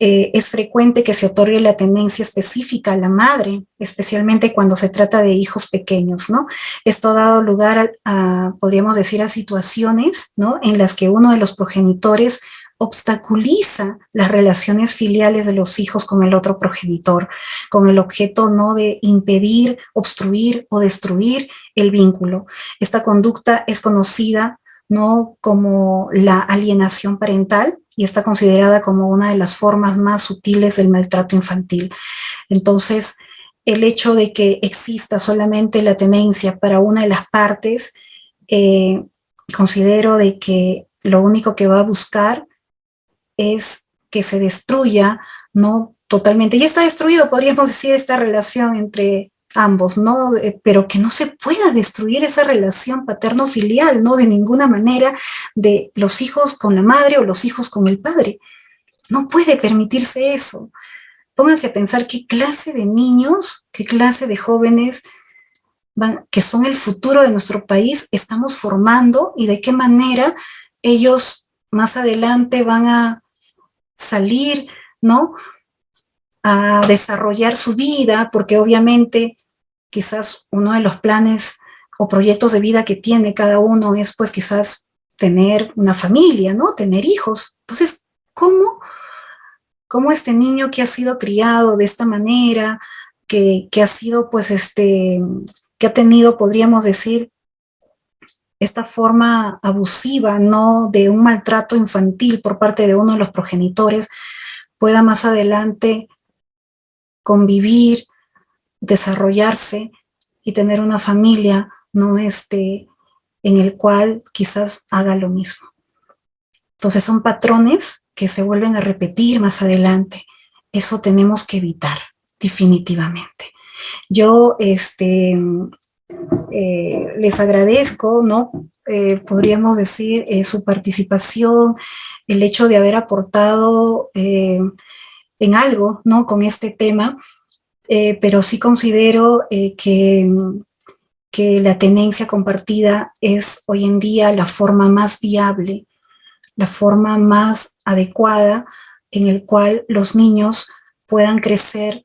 es frecuente que se otorgue la tenencia específica a la madre, especialmente cuando se trata de hijos pequeños, ¿no? Esto ha dado lugar a podríamos decir, a situaciones, ¿no?, en las que uno de los progenitores obstaculiza las relaciones filiales de los hijos con el otro progenitor, con el objeto no de impedir, obstruir o destruir el vínculo. Esta conducta es conocida no como la alienación parental y está considerada como una de las formas más sutiles del maltrato infantil. Entonces, el hecho de que exista solamente la tenencia para una de las partes, considero de que lo único que va a buscar es que se destruya, ¿no? Totalmente. Ya está destruido, podríamos decir, esta relación entre ambos, ¿no? Pero que no se pueda destruir esa relación paterno-filial, ¿no? De ninguna manera, de los hijos con la madre o los hijos con el padre. No puede permitirse eso. Pónganse a pensar qué clase de niños, qué clase de jóvenes que son el futuro de nuestro país estamos formando y de qué manera ellos más adelante van a salir, ¿no? A desarrollar su vida, porque obviamente quizás uno de los planes o proyectos de vida que tiene cada uno es pues quizás tener una familia, ¿no? Tener hijos. Entonces, ¿cómo este niño que ha sido criado de esta manera, que ha sido pues que ha tenido, podríamos decir, esta forma abusiva, ¿no? De un maltrato infantil por parte de uno de los progenitores, pueda más adelante convivir, desarrollarse y tener una familia, ¿no? En el cual quizás haga lo mismo. Entonces son patrones que se vuelven a repetir más adelante. Eso tenemos que evitar, definitivamente. Yo les agradezco, ¿no? Podríamos decir su participación, el hecho de haber aportado en algo, ¿no? Con este tema, pero sí considero que la tenencia compartida es hoy en día la forma más viable, la forma más adecuada en el cual los niños puedan crecer,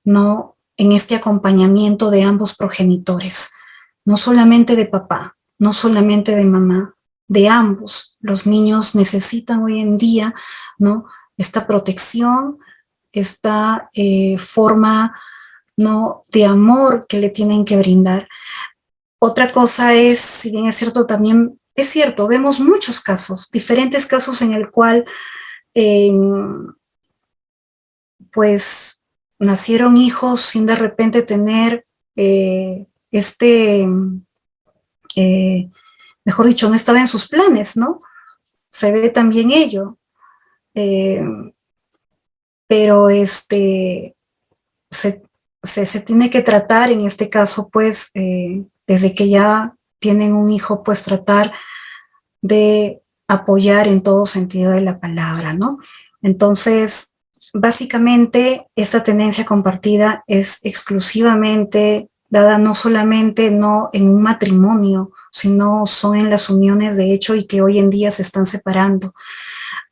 ¿no? En este acompañamiento de ambos progenitores, no solamente de papá, no solamente de mamá, de ambos. Los niños necesitan hoy en día, ¿no? Esta protección, esta forma, ¿no? De amor que le tienen que brindar. Otra cosa es, si bien es cierto, también es cierto, vemos muchos casos, diferentes casos en el cual pues nacieron hijos sin de repente tener mejor dicho, no estaba en sus planes, ¿no? Se ve también ello. Pero se tiene que tratar en este caso, pues, desde que ya tienen un hijo, pues tratar de apoyar en todo sentido de la palabra, ¿no? Entonces, básicamente, esta tenencia compartida es exclusivamente dada no solamente no en un matrimonio, sino son en las uniones de hecho y que hoy en día se están separando.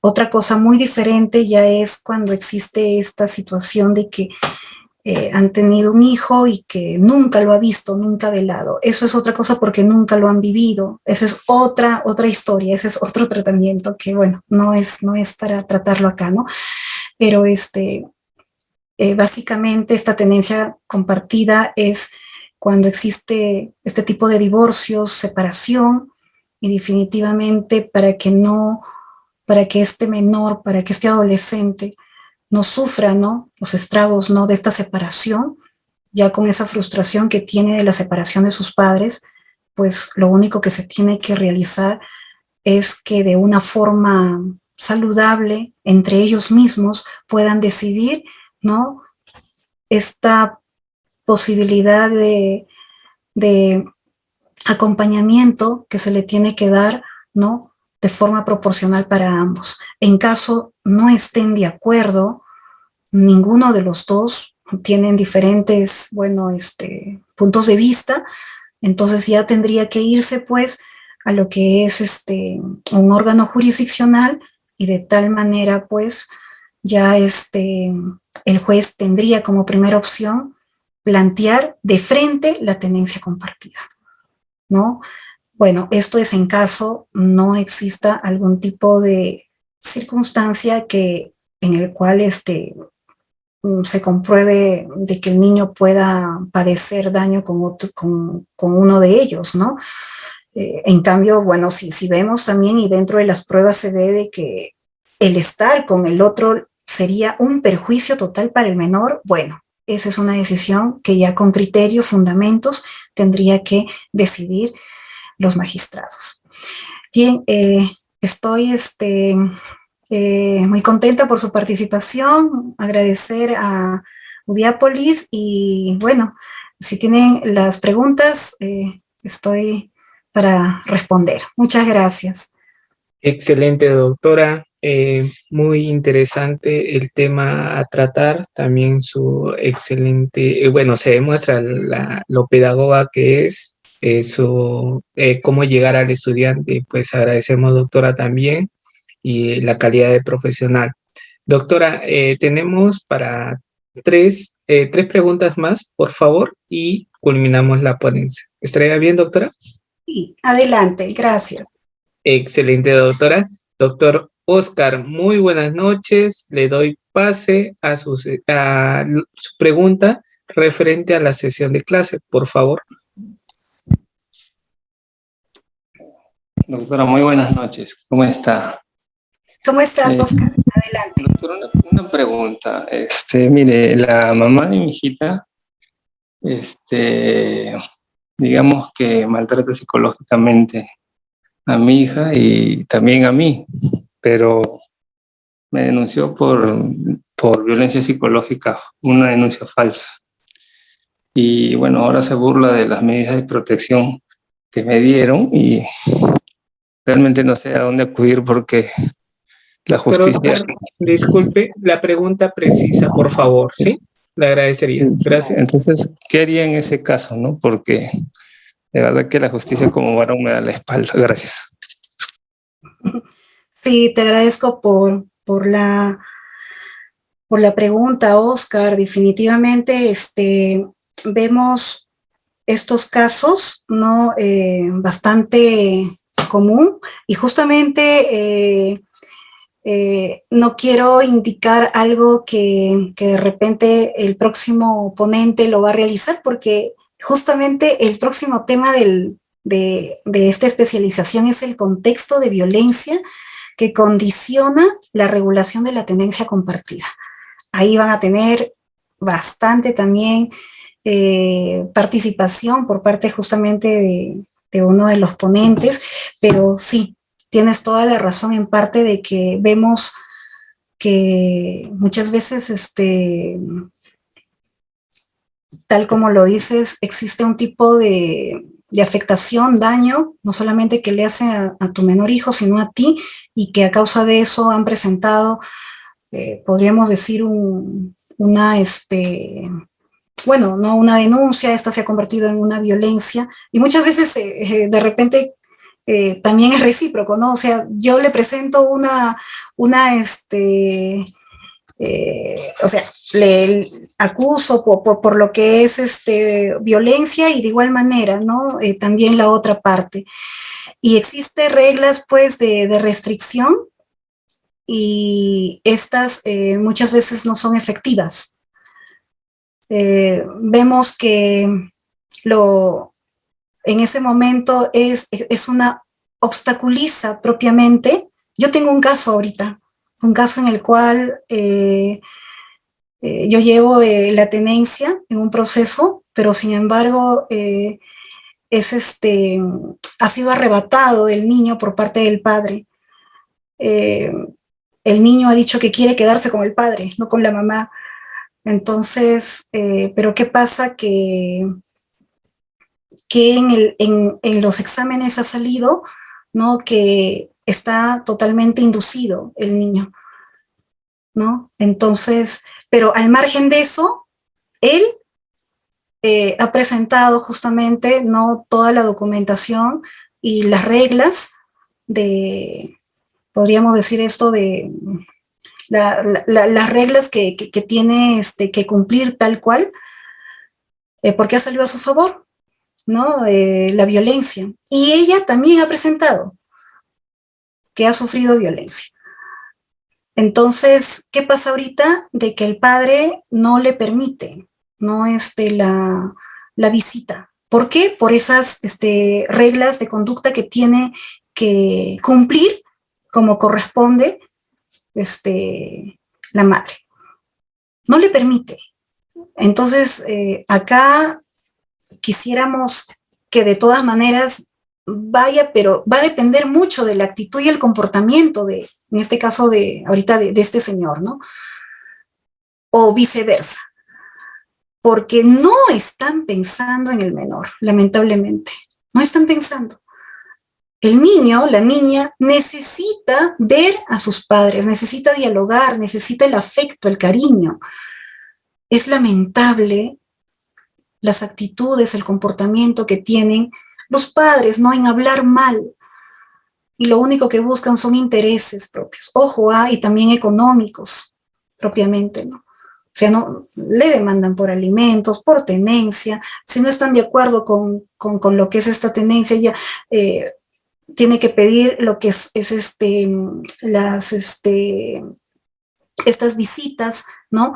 Otra cosa muy diferente ya es cuando existe esta situación de que han tenido un hijo y que nunca lo ha visto, nunca ha velado. Eso es otra cosa porque nunca lo han vivido. Esa es otra historia, ese es otro tratamiento que, bueno, no es para tratarlo acá, ¿no? Pero básicamente esta tenencia compartida es cuando existe este tipo de divorcios, separación, y definitivamente para que este menor, para que este adolescente no sufra, ¿no? Los estragos, ¿no? De esta separación, ya con esa frustración que tiene de la separación de sus padres, pues lo único que se tiene que realizar es que de una forma saludable entre ellos mismos puedan decidir, ¿no? Esta posibilidad de acompañamiento que se le tiene que dar, ¿no? De forma proporcional para ambos. En caso no estén de acuerdo, ninguno de los dos tienen diferentes, bueno, puntos de vista, entonces ya tendría que irse pues a lo que es un órgano jurisdiccional y de tal manera pues ya el juez tendría como primera opción plantear de frente la tenencia compartida, ¿no? Bueno, esto es en caso no exista algún tipo de circunstancia en el cual se compruebe de que el niño pueda padecer daño con uno de ellos, ¿no? En cambio, bueno, si vemos también y dentro de las pruebas se ve de que el estar con el otro sería un perjuicio total para el menor, bueno, esa es una decisión que ya con criterio, fundamentos, tendría que decidir los magistrados. Bien, estoy muy contenta por su participación, agradecer a Udiápolis y bueno, si tienen las preguntas, estoy para responder. Muchas gracias. Excelente, doctora. Muy interesante el tema a tratar. También su excelente, bueno, se demuestra lo pedagoga que es, cómo llegar al estudiante. Pues agradecemos, doctora, también, y la calidad de profesional. Doctora, tenemos para tres preguntas más, por favor, y culminamos la ponencia. ¿Estaría bien, doctora? Sí, adelante, gracias. Excelente, doctora. Doctor Oscar, muy buenas noches. Le doy pase a su pregunta referente a la sesión de clase, por favor. Doctora, muy buenas noches. ¿Cómo está? ¿Cómo estás, Oscar? Adelante. Doctora, una pregunta. Mire, la mamá de mi hijita, digamos que maltrata psicológicamente a mi hija y también a mí, pero me denunció por violencia psicológica, una denuncia falsa. Y bueno, ahora se burla de las medidas de protección que me dieron y realmente no sé a dónde acudir porque la justicia... Pero, Oscar, disculpe, la pregunta precisa, por favor, ¿sí? Le agradecería. Gracias. Entonces, ¿qué haría en ese caso, no? Porque de verdad que la justicia como varón me da la espalda. Gracias. Sí, te agradezco por la pregunta, Oscar. Definitivamente vemos estos casos, ¿no? Bastante común y justamente no quiero indicar algo que de repente el próximo ponente lo va a realizar porque justamente el próximo tema de esta especialización es el contexto de violencia que condiciona la regulación de la tenencia compartida. Ahí van a tener bastante también participación por parte justamente de uno de los ponentes, pero sí, tienes toda la razón en parte de que vemos que muchas veces, tal como lo dices, existe un tipo de afectación, daño, no solamente que le hace a tu menor hijo, sino a ti, y que a causa de eso han presentado, podríamos decir, bueno, no una denuncia, esta se ha convertido en una violencia, y muchas veces de repente también es recíproco, ¿no? O sea, yo le presento o sea, le acuso por lo que es violencia y de igual manera, ¿no? También la otra parte. Y existe reglas, pues, de restricción y estas muchas veces no son efectivas. Vemos que en ese momento es una obstaculiza propiamente. Yo tengo un caso ahorita, un caso en el cual yo llevo la tenencia en un proceso, pero sin embargo ha sido arrebatado el niño por parte del padre. El niño ha dicho que quiere quedarse con el padre, no con la mamá. Entonces, pero ¿qué pasa? Que en los exámenes ha salido, ¿no? Que está totalmente inducido el niño, ¿no? Entonces, pero al margen de eso, él ha presentado justamente, ¿no? Toda la documentación y las reglas podríamos decir esto de las reglas que tiene que cumplir tal cual, porque ha salido a su favor, ¿no? La violencia. Y ella también ha presentado que ha sufrido violencia. Entonces, ¿qué pasa ahorita? De que el padre no le permite, ¿no? La visita. ¿Por qué? Por esas reglas de conducta que tiene que cumplir como corresponde la madre. No le permite. Entonces, acá quisiéramos que de todas maneras vaya, pero va a depender mucho de la actitud y el comportamiento de, en este caso ahorita de este señor, ¿no? O viceversa. Porque no están pensando en el menor, lamentablemente. No están pensando. El niño, la niña, necesita ver a sus padres, necesita dialogar, necesita el afecto, el cariño. Es lamentable las actitudes, el comportamiento que tienen los padres, ¿no? En hablar mal. Y lo único que buscan son intereses propios. Ojo, y también económicos, propiamente, ¿no? O sea, no, le demandan por alimentos, por tenencia. Si no están de acuerdo con lo que es esta tenencia, ya tiene que pedir lo que es estas visitas, ¿no?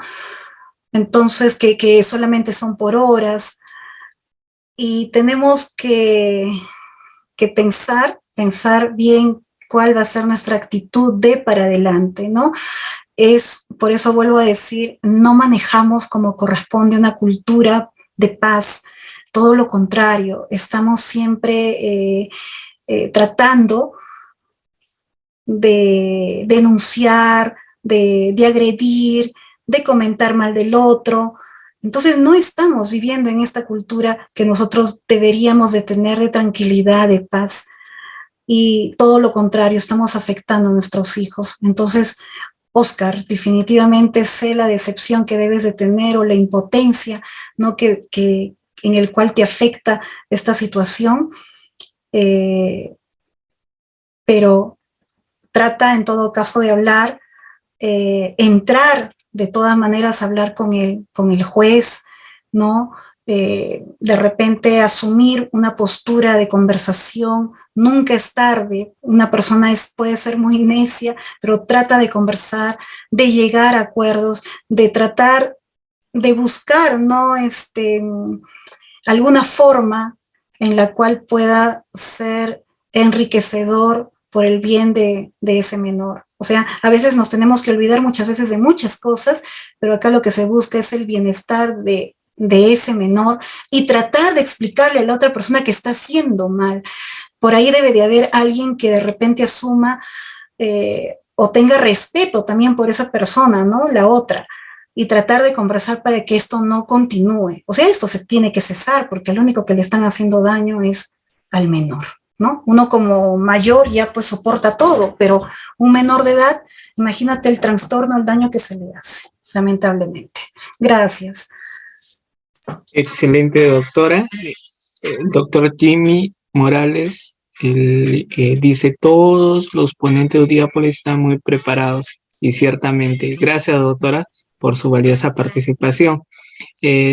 Entonces, que solamente son por horas. Y tenemos que pensar bien cuál va a ser nuestra actitud de para adelante, ¿no? Por eso vuelvo a decir, no manejamos como corresponde una cultura de paz, todo lo contrario, estamos siempre tratando de denunciar, de agredir, de comentar mal del otro. Entonces no estamos viviendo en esta cultura que nosotros deberíamos de tener de tranquilidad, de paz, y todo lo contrario, estamos afectando a nuestros hijos. Entonces, Oscar, definitivamente sé la decepción que debes de tener o la impotencia, ¿no? que en el cual te afecta esta situación, pero trata en todo caso de hablar, entrar de todas maneras a hablar con el juez, ¿no? De repente asumir una postura de conversación. Nunca es tarde, una persona puede ser muy necia, pero trata de conversar, de llegar a acuerdos, de tratar de buscar, ¿no? Alguna forma en la cual pueda ser enriquecedor por el bien de ese menor. O sea, a veces nos tenemos que olvidar muchas veces de muchas cosas, pero acá lo que se busca es el bienestar de ese menor y tratar de explicarle a la otra persona que está haciendo mal. Por ahí debe de haber alguien que de repente asuma o tenga respeto también por esa persona, ¿no? La otra, y tratar de conversar para que esto no continúe. O sea, esto se tiene que cesar porque lo único que le están haciendo daño es al menor, ¿no? Uno como mayor ya pues soporta todo, pero un menor de edad, imagínate el trastorno, el daño que se le hace, lamentablemente. Gracias. Excelente, doctora. El doctor Jimmy Morales dice, todos los ponentes de Audiápolis están muy preparados y ciertamente. Gracias, doctora, por su valiosa participación.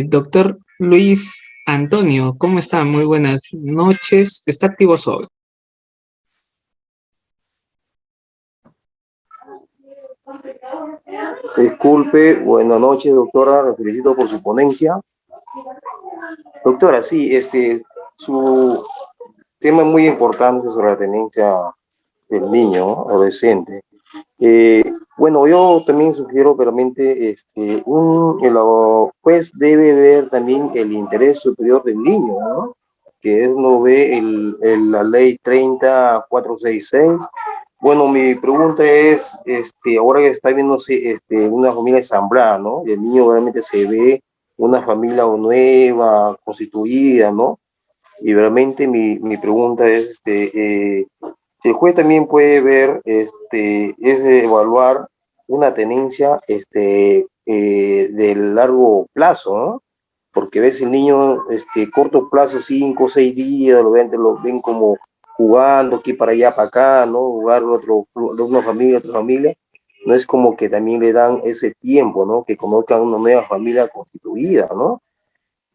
Doctor Luis Antonio, ¿cómo está? Muy buenas noches. ¿Está activo hoy? Disculpe, buenas noches, doctora, la felicito por su ponencia. Doctora, sí, su tema es muy importante sobre la tenencia del niño, ¿no? Adolescente. Bueno, yo también sugiero realmente, el juez debe ver también el interés superior del niño, ¿no? Que es, no ve la ley 30466. Bueno, mi pregunta es, ahora que está viéndose una familia ensamblada, ¿no? Y el niño realmente se ve una familia nueva, constituida, ¿no? Y realmente mi pregunta es, si el juez también puede ver, es evaluar una tenencia, de largo plazo, ¿no? Porque ves el niño, corto plazo, 5 o 6 días, lo ven como jugando aquí para allá, para acá, ¿no? Jugar de una familia a otra familia. No es como que también le dan ese tiempo, ¿no? Que conozcan una nueva familia constituida, ¿no?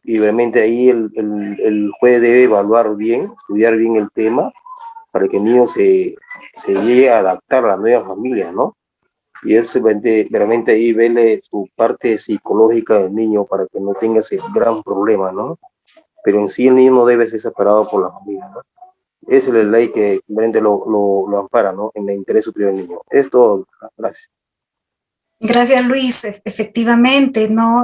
Y realmente ahí el juez debe evaluar bien, estudiar bien el tema, para que el niño se llegue a adaptar a la nueva familia, ¿no? y es realmente ahí verle su parte psicológica del niño para que no tenga ese gran problema, ¿no? Pero en sí el niño no debe ser separado por la familia, ¿no? Esa es la ley que realmente lo ampara, ¿no? En el interés superior del niño. Esto, gracias. Gracias, Luis. Efectivamente, ¿no?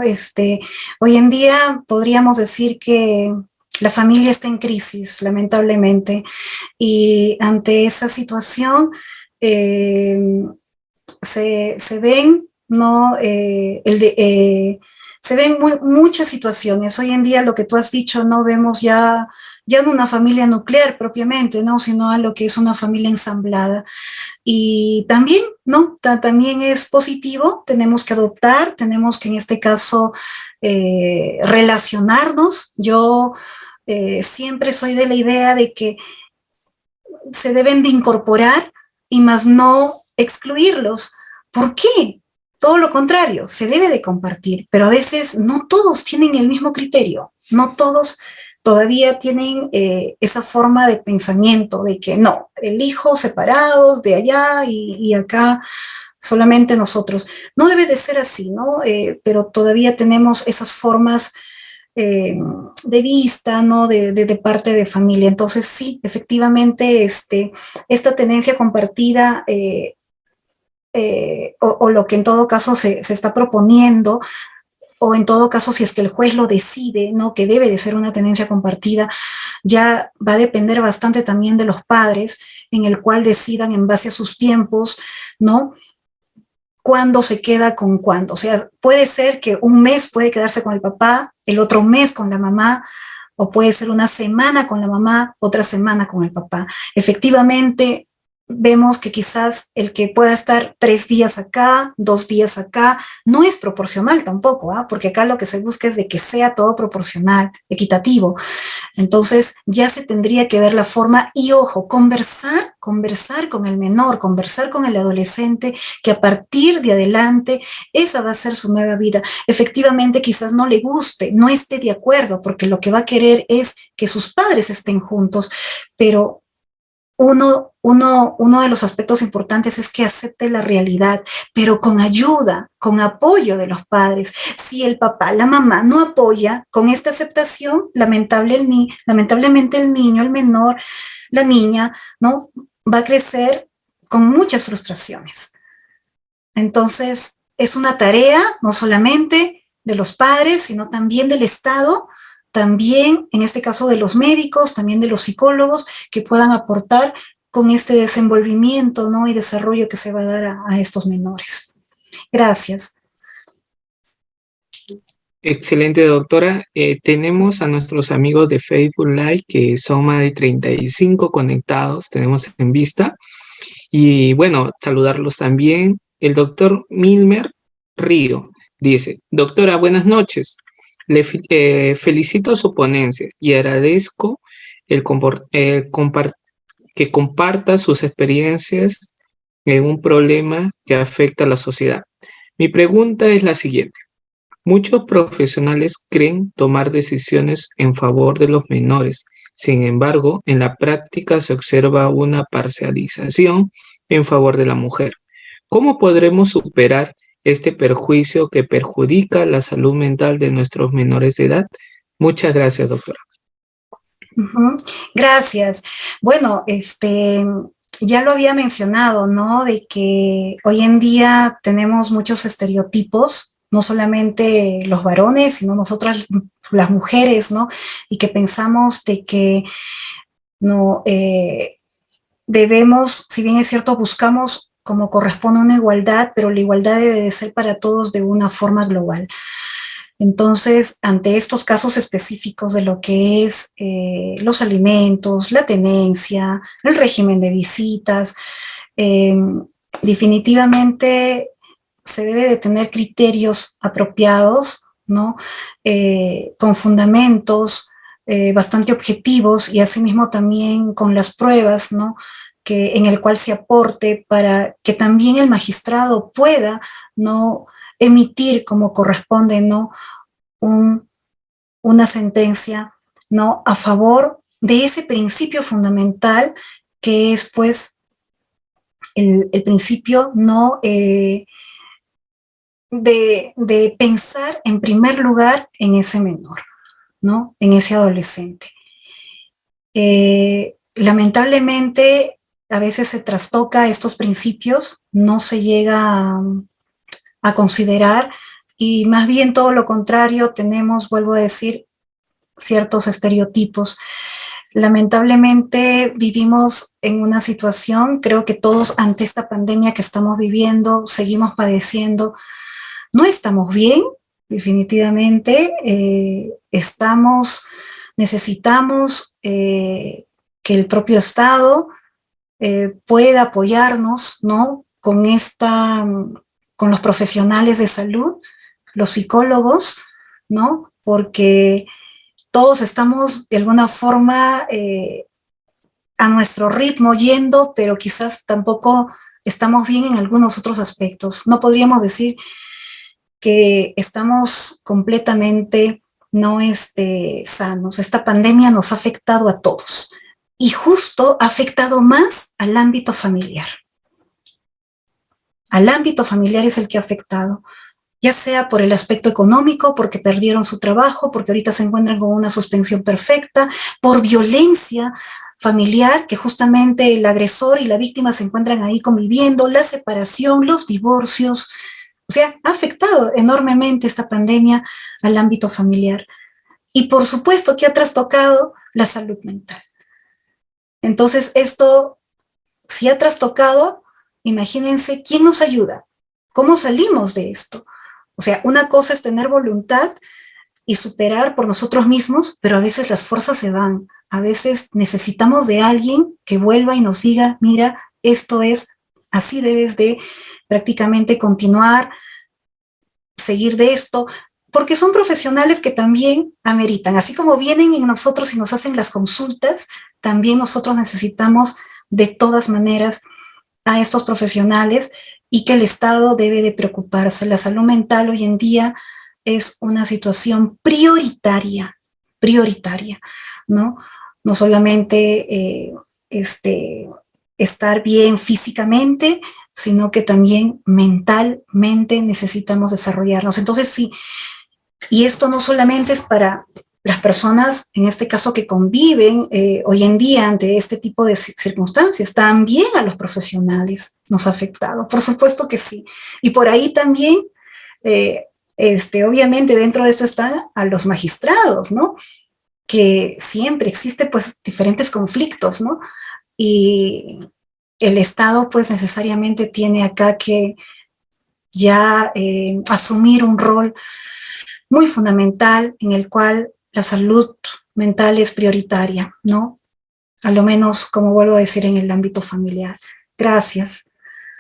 Hoy en día podríamos decir que la familia está en crisis, lamentablemente, y ante esa situación eh, se ven, ¿no? Se ven muchas situaciones. Hoy en día, lo que tú has dicho, no vemos ya no una familia nuclear propiamente, ¿no? Sino a lo que es una familia ensamblada. Y también, ¿no? También es positivo, tenemos que adoptar, tenemos que en este caso relacionarnos. Yo siempre soy de la idea de que se deben de incorporar y más no excluirlos. ¿Por qué? Todo lo contrario, se debe de compartir, pero a veces no todos tienen el mismo criterio, no todos todavía tienen esa forma de pensamiento de que no, el hijo separados de allá y acá solamente nosotros. No debe de ser así, ¿no? Pero todavía tenemos esas formas de vista, ¿no? De parte de familia. Entonces, sí, efectivamente, esta tenencia compartida o lo que en todo caso se está proponiendo, o en todo caso, si es que el juez lo decide, ¿no? Que debe de ser una tenencia compartida, ya va a depender bastante también de los padres, en el cual decidan en base a sus tiempos, ¿no? Cuándo se queda con cuándo. O sea, puede ser que un mes puede quedarse con el papá, el otro mes con la mamá, o puede ser una semana con la mamá, otra semana con el papá. Efectivamente, vemos que quizás el que pueda estar 3 días acá, 2 días acá, no es proporcional tampoco, ¿ah? Porque acá lo que se busca es de que sea todo proporcional, equitativo. Entonces ya se tendría que ver la forma y ojo, conversar con el menor, conversar con el adolescente, que a partir de adelante esa va a ser su nueva vida. Efectivamente quizás no le guste, no esté de acuerdo, porque lo que va a querer es que sus padres estén juntos, pero uno de los aspectos importantes es que acepte la realidad, pero con ayuda, con apoyo de los padres. Si el papá, la mamá no apoya con esta aceptación, lamentablemente el niño, el menor, la niña, ¿no? Va a crecer con muchas frustraciones. Entonces, es una tarea no solamente de los padres, sino también del Estado, también, en este caso, de los médicos, también de los psicólogos, que puedan aportar con este desenvolvimiento, ¿no? Y desarrollo que se va a dar a estos menores. Gracias. Excelente, doctora. Tenemos a nuestros amigos de Facebook Live, que son más de 35 conectados, tenemos en vista. Y bueno, saludarlos también. El doctor Milmer Río dice: doctora, buenas noches. Le felicito su ponencia y agradezco que comparta sus experiencias en un problema que afecta a la sociedad. Mi pregunta es la siguiente. Muchos profesionales creen tomar decisiones en favor de los menores. Sin embargo, en la práctica se observa una parcialización en favor de la mujer. ¿Cómo podremos superar este perjuicio que perjudica la salud mental de nuestros menores de edad? Muchas gracias, doctora. Gracias. Bueno, ya lo había mencionado, ¿no? De que hoy en día tenemos muchos estereotipos, no solamente los varones, sino nosotras las mujeres, ¿no? Y que pensamos de que no debemos, si bien es cierto, buscamos como corresponde una igualdad, pero la igualdad debe de ser para todos de una forma global. Entonces, ante estos casos específicos de lo que es los alimentos, la tenencia, el régimen de visitas, definitivamente se debe de tener criterios apropiados, ¿no? Con fundamentos bastante objetivos y asimismo también con las pruebas, ¿no? En el cual se aporte para que también el magistrado pueda, ¿no? Emitir como corresponde, ¿no? Una sentencia, ¿no? A favor de ese principio fundamental que es, pues, el principio no de pensar en primer lugar en ese menor, ¿no? En ese adolescente. Lamentablemente, a veces se trastoca estos principios, no se llega a considerar, y más bien todo lo contrario, tenemos, vuelvo a decir, ciertos estereotipos. Lamentablemente vivimos en una situación, creo que todos ante esta pandemia que estamos viviendo, seguimos padeciendo, no estamos bien, definitivamente, necesitamos que el propio Estado pueda apoyarnos, ¿no? Con los profesionales de salud, los psicólogos, ¿no? Porque todos estamos de alguna forma a nuestro ritmo yendo, pero quizás tampoco estamos bien en algunos otros aspectos. No podríamos decir que estamos completamente no sanos. Esta pandemia nos ha afectado a todos y justo ha afectado más al ámbito familiar. Al ámbito familiar es el que ha afectado, ya sea por el aspecto económico, porque perdieron su trabajo, porque ahorita se encuentran con una suspensión perfecta, por violencia familiar, que justamente el agresor y la víctima se encuentran ahí conviviendo, la separación, los divorcios. O sea, ha afectado enormemente esta pandemia al ámbito familiar. Y por supuesto que ha trastocado la salud mental. Entonces, esto, si ha trastocado, imagínense, ¿quién nos ayuda? ¿Cómo salimos de esto? O sea, una cosa es tener voluntad y superar por nosotros mismos, pero a veces las fuerzas se van. A veces necesitamos de alguien que vuelva y nos diga, mira, esto es, así debes de prácticamente continuar, seguir de esto, porque son profesionales que también ameritan. Así como vienen en nosotros y nos hacen las consultas, también nosotros necesitamos de todas maneras a estos profesionales, y que el Estado debe de preocuparse. La salud mental hoy en día es una situación prioritaria, ¿no? No solamente estar bien físicamente, sino que también mentalmente necesitamos desarrollarnos. Entonces, sí, y esto no solamente es para las personas, en este caso, que conviven hoy en día ante este tipo de circunstancias, también a los profesionales nos ha afectado, por supuesto que sí. Y por ahí también, obviamente dentro de esto están a los magistrados, ¿no? Que siempre existe pues diferentes conflictos, ¿no? Y el Estado pues necesariamente tiene acá que ya asumir un rol muy fundamental en el cual la salud mental es prioritaria, ¿no? A lo menos, como vuelvo a decir, en el ámbito familiar. Gracias.